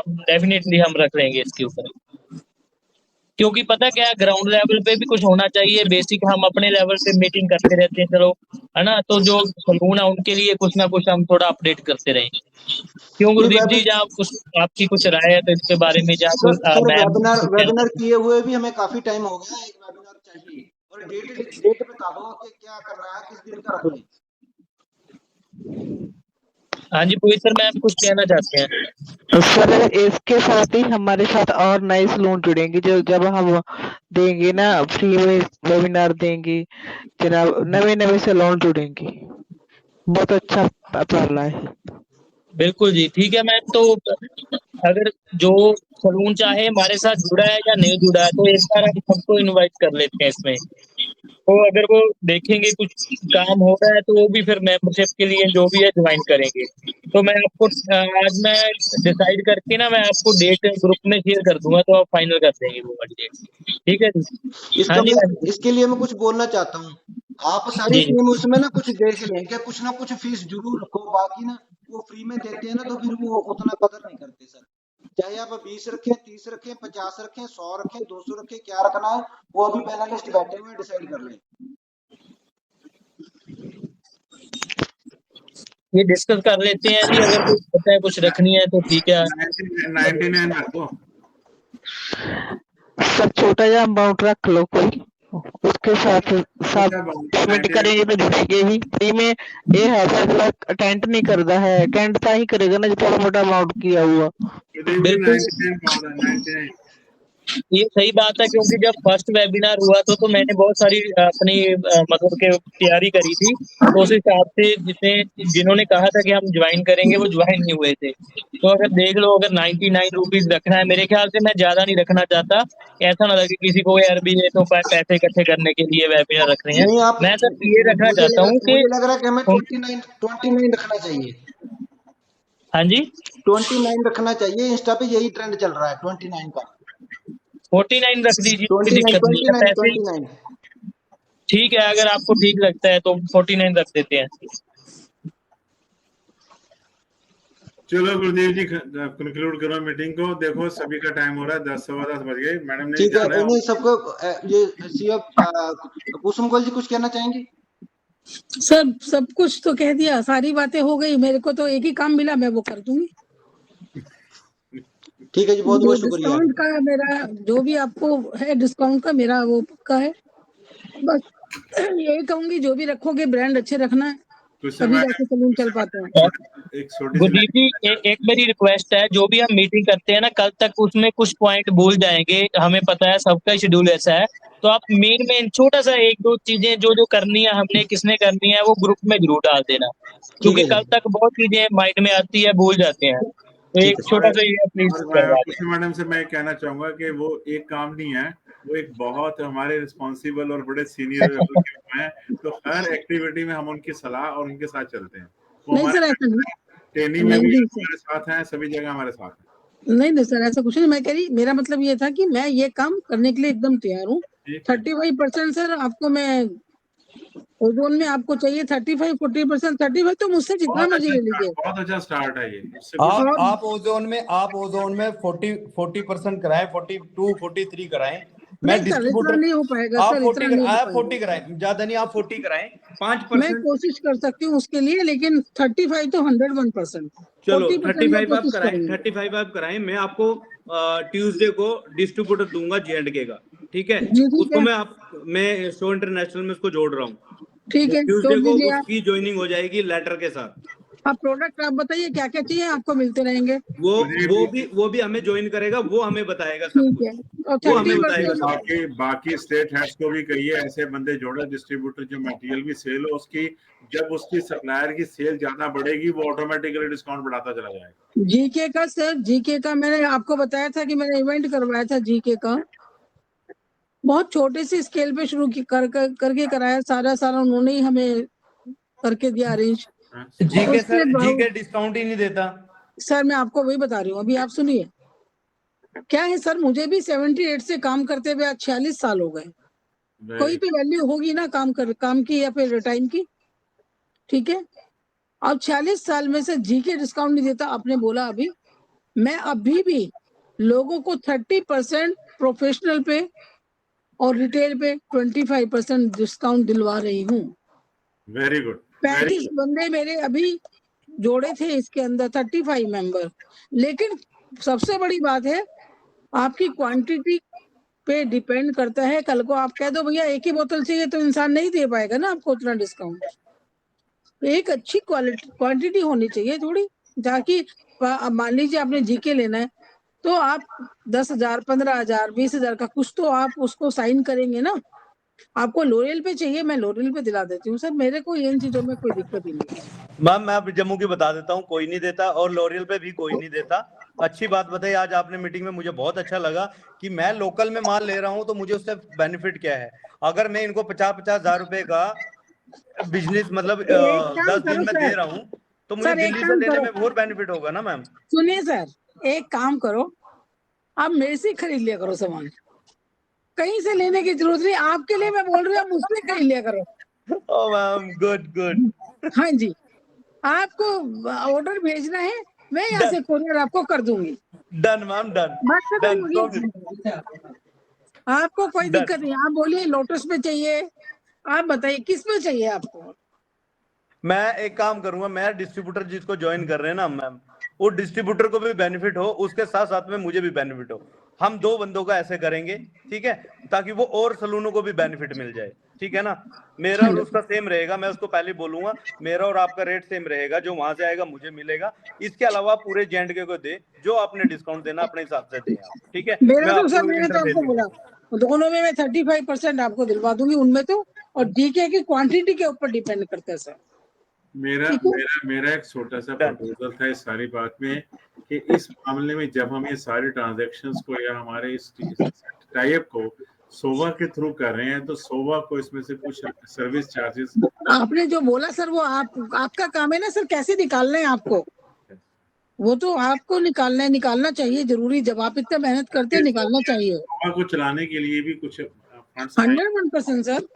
डेफिनेटली हम रख लेंगे इसके ऊपर। क्योंकि पता क्या है, ग्राउंड लेवल पे भी कुछ होना चाहिए, बेसिक हम अपने लेवल पे मीटिंग करते रहते हैं, चलो, है ना? तो जो सलून है उनके लिए कुछ ना कुछ हम थोड़ा अपडेट करते रहें। क्यों ये गुरदीप जी, जहाँ कुछ आपकी कुछ राय है तो इसके बारे में, जहाँ सर कोई मैम वेबिनार किए हुए भी हमें काफी टाइम हो गया, एक वेबिनार चाहिए और डेट बता दो कि क्या करना है, किस दिन का रख लें। हाँ जी, पवित्र मैम कुछ कहना चाहते हैं। सर इसके साथ ही हमारे साथ और नए सलून जुड़ेंगे, जो जब हम देंगे ना फ्री में वेबिनार देंगे, जनाब नवे सलून जुड़ेंगे। बहुत अच्छा उपराला है। बिल्कुल जी, ठीक है मैम। तो अगर जो सलून चाहे हमारे साथ जुड़ा है या नहीं जुड़ा है, तो एक बार हम सबको इनवाइट कर लेते हैं इसमें। तो अगर वो देखेंगे कुछ काम हो रहा है तो वो भी फिर मेंबरशिप के लिए जो भी है ज्वाइन करेंगे। तो मैं आपको आज मैं डिसाइड करके ना मैं आपको डेट ग्रुप में शेयर कर दूंगा, तो आप फाइनल कर देंगे वो वाली डेट। ठीक है जी। हाँ जी मैम। इसके लिए मैं कुछ बोलना चाहता हूँ। आप सारी जी जी। टीम उसमें ना कुछ देख लें कि कुछ ना कुछ फीस जरूर रखो, बाकी ना वो फ्री में देते हैं ना तो फिर वो उतना कदर नहीं करते सर। चाहे आप 20 रखें, 30 रखें, 50 रखें, 100 रखें, 200 रखें, क्या रखना है वो अभी पैनलिस्ट बैठे हुए डिसाइड कर लें। ये डिस्कस कर लेते हैं जी, अगर कुछ पता है कुछ रखनी है तो ठीक है। 99 रखो। सब छोटा जा अमाउंट रख लो कोई, उसके साथ सब पेमेंट करेंगे तो जुड़ेंगे ही। फ्री में ये है सर, अटेंड नहीं करता है, अटेंड तो ही करेगा ना जो थोड़ा मोटा अमाउंट किया हुआ। बिल्कुल ये सही बात है, क्योंकि जब फर्स्ट वेबिनार हुआ तो मैंने बहुत सारी अपनी मतलब के तैयारी करी थी, तो उस हिसाब से जिन्होंने कहा था कि हम ज्वाइन करेंगे वो ज्वाइन नहीं हुए थे। तो अगर देख लो, अगर 99 रुपीज रखना है, मेरे ख्याल से मैं ज्यादा नहीं रखना चाहता, ऐसा ना लगे किसी को यार भी ये तो पैसे इकट्ठे करने के लिए वेबिनार रख रहे हैं। नहीं, आप मैं सर ये रखना चाहता हूँ कि मुझे लग रहा है कि हमें 29 रखना चाहिए। हाँ जी 29 रखना चाहिए, इंस्टा पे यही ट्रेंड चल रहा है 29 का। 49 रख दीजिए, कोई दिक्कत नहीं है। पैसे 29 ठीक है, अगर आपको ठीक लगता है तो 49 रख देते हैं। चलो गुरुदेव जी, कंक्लूड करो मीटिंग को। देखो सभी का टाइम हो रहा है, 10:15 बज गए। मैडम ने ठीक है, जाना है। उन्हें सबको ये कुसुम गोयल जी कुछ कहना चाहेंगे? सर सब कुछ तो कह दिया, सारी बातें हो गई। मेरे को तो एक ही काम मिला, मैं वो कर दूंगी। ठीक है जी, बहुत बहुत शुक्रिया। डिस्काउंट का मेरा जो भी आपको है डिस्काउंट का मेरा वो पक्का है। बस यही कहूंगी, जो भी रखोगे ब्रांड अच्छे रखना है, तभी जाके सलून चल पाते हैं। गुरदीप जी, एक मेरी रिक्वेस्ट है, जो भी हम मीटिंग करते हैं ना, कल तक उसमें कुछ पॉइंट भूल जाएंगे, हमें पता है सबका शेड्यूल ऐसा है। तो आप मेन छोटा सा 1-2 चीजें जो करनी है, हमने किसने करनी है, वो ग्रुप में जरूर डाल देना, क्योंकि कल तक बहुत चीजें माइंड में आती है, भूल जाते हैं। तो एक छोटा सा ये प्लीज करवा दें। मैडम से मैं कहना चाहूंगा कि वो एक काम नहीं है, वो एक बहुत हमारे रिस्पॉन्सिबल और बड़े सीनियर हैं, तो हर एक्टिविटी में हम उनकी सलाह और उनके साथ चलते हैं। वो नहीं सर, ऐसा नहीं, ट्रेनिंग में भी हमारे साथ हैं, सभी जगह हमारे साथ हैं। नहीं सर, ऐसा कुछ नहीं। मैं कह रही, मेरा मतलब ये था कि मैं ये काम करने के लिए एकदम तैयार हूँ। 35% सर आपको मैं ओजोन में आपको चाहिए 35, 40%, 35 तो मुझसे जितना मर्जी ले लीजिए। बहुत अच्छा स्टार्ट है ये। आप ओजोन में 40% कराएं, 42, 43 कराएं। मैं डिस्ट्रीब्यूटर नहीं हो पाएगा आप सर, 40 कराएं, ज्यादा नहीं, आप 40 कराएं। 5% मैं कोशिश कर सकती हूँ उसके लिए, लेकिन 35 तो 101%। चलो 35 आप कराएं, 35 आप कराएं। मैं आपको ट्यूसडे को डिस्ट्रीब्यूटर दूंगा J&K का, ठीक है? जी, ठीक उसको है। मैं शो इंटरनेशनल में उसको जोड़ रहा हूँ। ठीक है, ट्यूसडे जोड़ को दीजिए आप। उसकी ज्वाइनिंग हो जाएगी लेटर के साथ। आप प्रोडक्ट आप बताइए क्या क्या चाहिए, आपको मिलते रहेंगे। वो भी हमें ज्वाइन करेगा, वो हमें बताएगा सब ठीक कुछ। है, और वो हमें 30% बताएगा सब कुछ। बाकी स्टेट हेड्स को भी कहिए ऐसे बंदे जोड़े डिस्ट्रीब्यूटर, जो मटेरियल भी सेल हो उसकी, जब उसकी सप्लायर की सेल ज्यादा बढ़ेगी वो ऑटोमेटिकली डिस्काउंट बढ़ाता चला जाएगा। जीके का सर, जीके का मैंने आपको बताया था कि मैंने इवेंट करवाया था जीके का, बहुत छोटे से स्केल पे शुरू करके कराया, सारा उन्होंने ही हमें करके दिया अरेंज। जीके उसके सर, बाद जीके डिस्काउंट ही नहीं देता। सर मैं आपको वही बता रही हूँ, अभी आप सुनिए क्या है सर, मुझे भी 78 से काम करते हुए आज 46 साल हो गए। कोई भी वैल्यू होगी ना काम की या फिर टाइम की, ठीक है? अब 46 साल में से जीके डिस्काउंट नहीं देता, आपने बोला अभी, मैं अभी भी लोगों को 30% प्रोफेशनल पे और रिटेल पे 25% डिस्काउंट दिलवा रही हूँ। Very good. 35 बंदे मेरे अभी जोड़े थे इसके अंदर, 35 मेंबर। लेकिन सबसे बड़ी बात है आपकी क्वांटिटी पे डिपेंड करता है। कल को आप कह दो भैया एक ही बोतल चाहिए तो इंसान नहीं दे पाएगा ना आपको उतना डिस्काउंट। एक अच्छी क्वांटिटी होनी चाहिए थोड़ी, ताकि मान लीजिए आपने जीके लेना है तो आप 10,000, 15,000, 20,000 का कुछ तो आप उसको साइन करेंगे ना। आपको लोरियल पे चाहिए, मैं लोरियल पे दिला देती हूँ सर, मेरे को इन चीजों में कोई दिक्कत ही नहीं है। मैम मैं अब जम्मू की बता देता हूँ, कोई नहीं देता, और लॉरियल पे भी कोई नहीं देता। अच्छी बात बताई आज आपने मीटिंग में, मुझे बहुत अच्छा लगा कि मैं लोकल में माल ले रहा हूँ तो मुझे उससे बेनिफिट क्या है। अगर मैं इनको 50-50 हजार रुपए का बिजनेस मतलब 10 दिन में दे रहा हूँ तो मुझे दिल्ली से लेने में बहुत बेनिफिट होगा ना मैम। सुनिए सर, एक काम करो, आप मेरे से खरीद लिया करो सामान, कहीं से लेने की जरूरत नहीं। आपके लिए मैं बोल रही हूँ, मुझसे खरीद लिया करो। ओह मैम, गुड। हाँ जी, आपको ऑर्डर भेजना है, मैं यहाँ से कोरियर आपको कर दूंगी। Done ma'am, done. आपको कोई दिक्कत नहीं, आप बोलिए लोटस में चाहिए, आप बताइए किस में चाहिए आपको। मैं एक काम करूंगा, मैं डिस्ट्रीब्यूटर जिसको ज्वाइन कर रहे हैं ना मैम, वो डिस्ट्रीब्यूटर को भी बेनिफिट हो, उसके साथ साथ में मुझे भी बेनिफिट हो। हम 2 बंदों का ऐसे करेंगे, ठीक है, ताकि वो और सलूनों को भी बेनिफिट मिल जाए, ठीक है ना। मेरा और उसका सेम रहेगा, मैं उसको पहले बोलूंगा, मेरा और आपका रेट सेम रहेगा, जो वहां से आएगा मुझे मिलेगा। इसके अलावा पूरे J&K को दे, जो आपने डिस्काउंट देना अपने हिसाब से दें आप, ठीक है। मैंने तो आपको बोला दोनों में मैं 35% आपको दिलवा दूंगी उनमें तो, और जीके की क्वांटिटी के ऊपर डिपेंड करता है सर। मेरा एक छोटा सा प्रपोजल था इस सारी बात में कि इस मामले में जब हम ये सारे ट्रांजैक्शंस को या हमारे इस टाइप को सोवा के थ्रू कर रहे हैं तो सोवा को इसमें से कुछ सर्विस चार्जेस। आपने जो बोला सर वो आपका काम है ना सर, कैसे निकालना है आपको, वो तो आपको निकालना चाहिए जरूरी। जब आप इतना मेहनत करते हैं निकालना चाहिए। सोवा को चलाने के लिए भी कुछ 100% सर,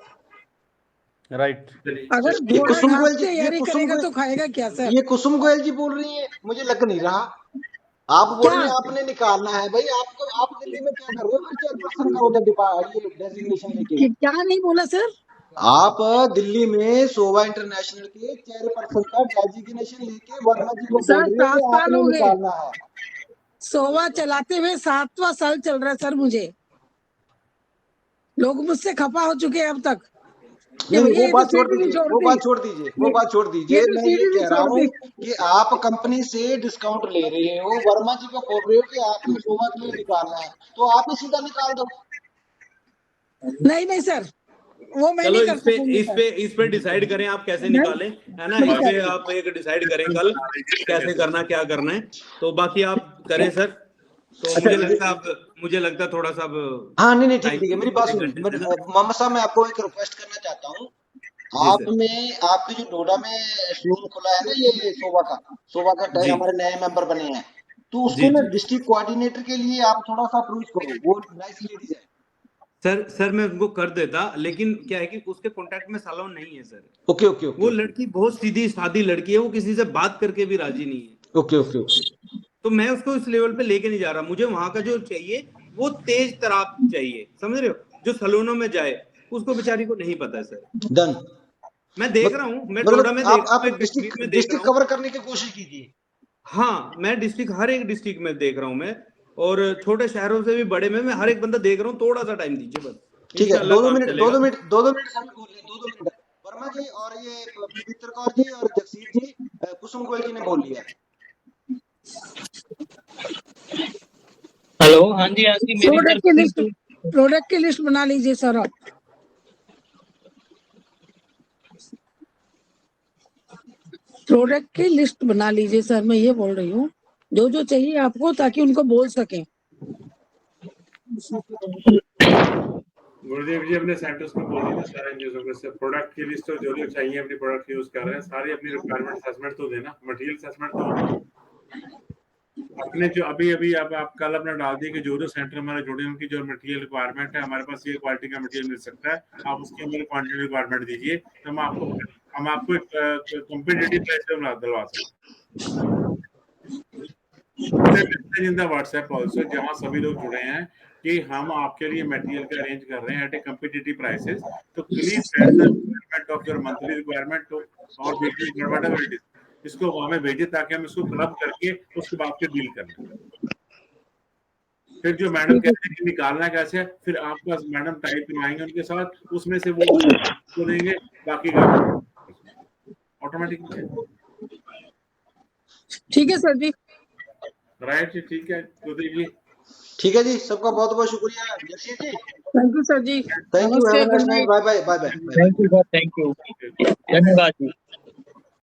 राइट। अगर ये कुसुम गोयल जी, तैयारी करेगा तो खाएगा क्या सर। ये कुसुम गोयल जी बोल रही है, मुझे लग नहीं रहा। आप बोल रही हैं आपने निकालना है भाई, आपको आप दिल्ली में क्या कर रहे हो फिर चेयरपर्सन का उधर डेजिग्नेशन लेके? क्या नहीं बोला सर? आप दिल्ली में सोवा इंटरनेशनल के चेयरपर्सन का डेजिग्नेशन लेके वर्मा जी को बोल रहे हो कि आपने निकालना है। सोवा चलाते हुए 7वां साल चल रहा है सर, मुझे लोग मुझसे खफा हो चुके हैं अब तक। नहीं, वो बात छोड़ दीजिए, वो बात छोड़ दीजिए। मैं ये कह रहा हूँ कि आप कंपनी से डिस्काउंट ले रहे हो, वर्मा जी को बोल रहे हो कि आपने सोवा के लिए निकालना है, तो आप ही सीधा निकाल दो। नहीं सर, वो मैं चलो नहीं इस पे डिसाइड करें आप कैसे निकालें, है ना। इस पे आप एक डिसाइड करें कल कैसे करना, क्या करना है, तो बाकी आप करें सर। तो मुझे लगता है थोड़ा सा हाँ नहीं ठीक है, मेरी बात सुनिए मोहम्मद साहब, मैं आपको एक रिक्वेस्ट करना चाहता हूँ। आपके जो डोडा में शोरूम खुला है ना ये सोवा का टैग, हमारे नए मेंबर बने हैं, तो उसको ना डिस्ट्रिक्ट कोऑर्डिनेटर के लिए आप थोड़ा सा अप्रोच करो, वो नाइस लेडीज है। सर मैं उनको कर देता, लेकिन क्या है कि उसके कांटेक्ट में सालोन नहीं है सर। ओके। वो लड़की बहुत सीधी सादी लड़की है, वो किसी से बात करके भी राजी नहीं है। ओके। तो मैं उसको इस लेवल पे लेके नहीं जा रहा। मुझे वहां का जो चाहिए वो तेज तराप चाहिए, समझ रहे हो, जो सलूनों में जाए, उसको बेचारी को नहीं पता है सर। डन। मैं देख रहा हूँ, मैं डोडा में आप डिस्ट्रिक्ट कवर करने की कोशिश कीजिए। हाँ, मैं डिस्ट्रिक्ट, हर एक डिस्ट्रिक्ट में देख रहा हूँ मैं, और छोटे शहरों से भी बड़े में मैं हर एक बंदा देख रहा हूँ, थोड़ा सा टाइम दीजिए बस। ठीक है, इंशाल्लाह दो काम मिनट चलेगा। सभी बोल रहे हैं, 2 मिनट। वर्मा जी और ये पवित्र कौर जी और जगसीर जी, कुसुम गोयल जी ने बोल लिया। हेलो, हाँ जी मेरी प्रोडक्ट की लिस्ट बना लीजिए सर आप। प्रोडक्ट की लिस्ट बना लीजिए सर, मैं ये बोल रही हूँ, जो जो चाहिए आपको, ताकि उनको बोल सकें। गुरुदेव जी अपने सेंटर्स में बोल दीजिए सारे चीजों के प्रोडक्ट की लिस्ट, जो जो चाहिए अपनी प्रोडक्ट यूज कर रहे हैं सारी अपनी रिक्वायरमेंट असेसमेंट तो देना, मटेरियल असेसमेंट तो अपने जो अभी आप कल अपना डाल दिए कि जो जो सेंटर हमारे जुड़े हैं उनकी जो मटेरियल रिक्वायरमेंट है, हमारे पास ये क्वालिटी का मटेरियल मिल सकता है, आप उसकी हमें क्वांटिटी रिक्वायरमेंट दीजिए, तो हम आपको एक कॉम्पिटिटिव प्राइस पे दिलवा सकते हैं। इन द व्हाट्सएप ऑल्सो, जहाँ सभी लोग जुड़े हैं कि हम आपके लिए मटेरियल का अरेंज कर रहे हैं एट ए कॉम्पिटिटिव प्राइसेस, तो please send the requirement of your monthly requirement और वीकली व्हाटएवर इट इज, इसको हमें भेजिए ताकि हम इसको क्लब करके उसके बाद फिर डील कर लें। फिर जो मैडम कहते हैं कि निकालना कैसे, फिर आपका मैडम टाइप करवाएंगे उनके साथ, उसमें से वो देंगे, बाकी का ऑटोमेटिक। ठीक है सर जी, राइट जी, ठीक है गुरुदेव जी, ठीक है जी, सबका बहुत बहुत शुक्रिया। Jagsir ji, thank you sir ji, thank you, have a nice night, bye bye bye bye. Thank you sir, thank you, धन्यवाद जी।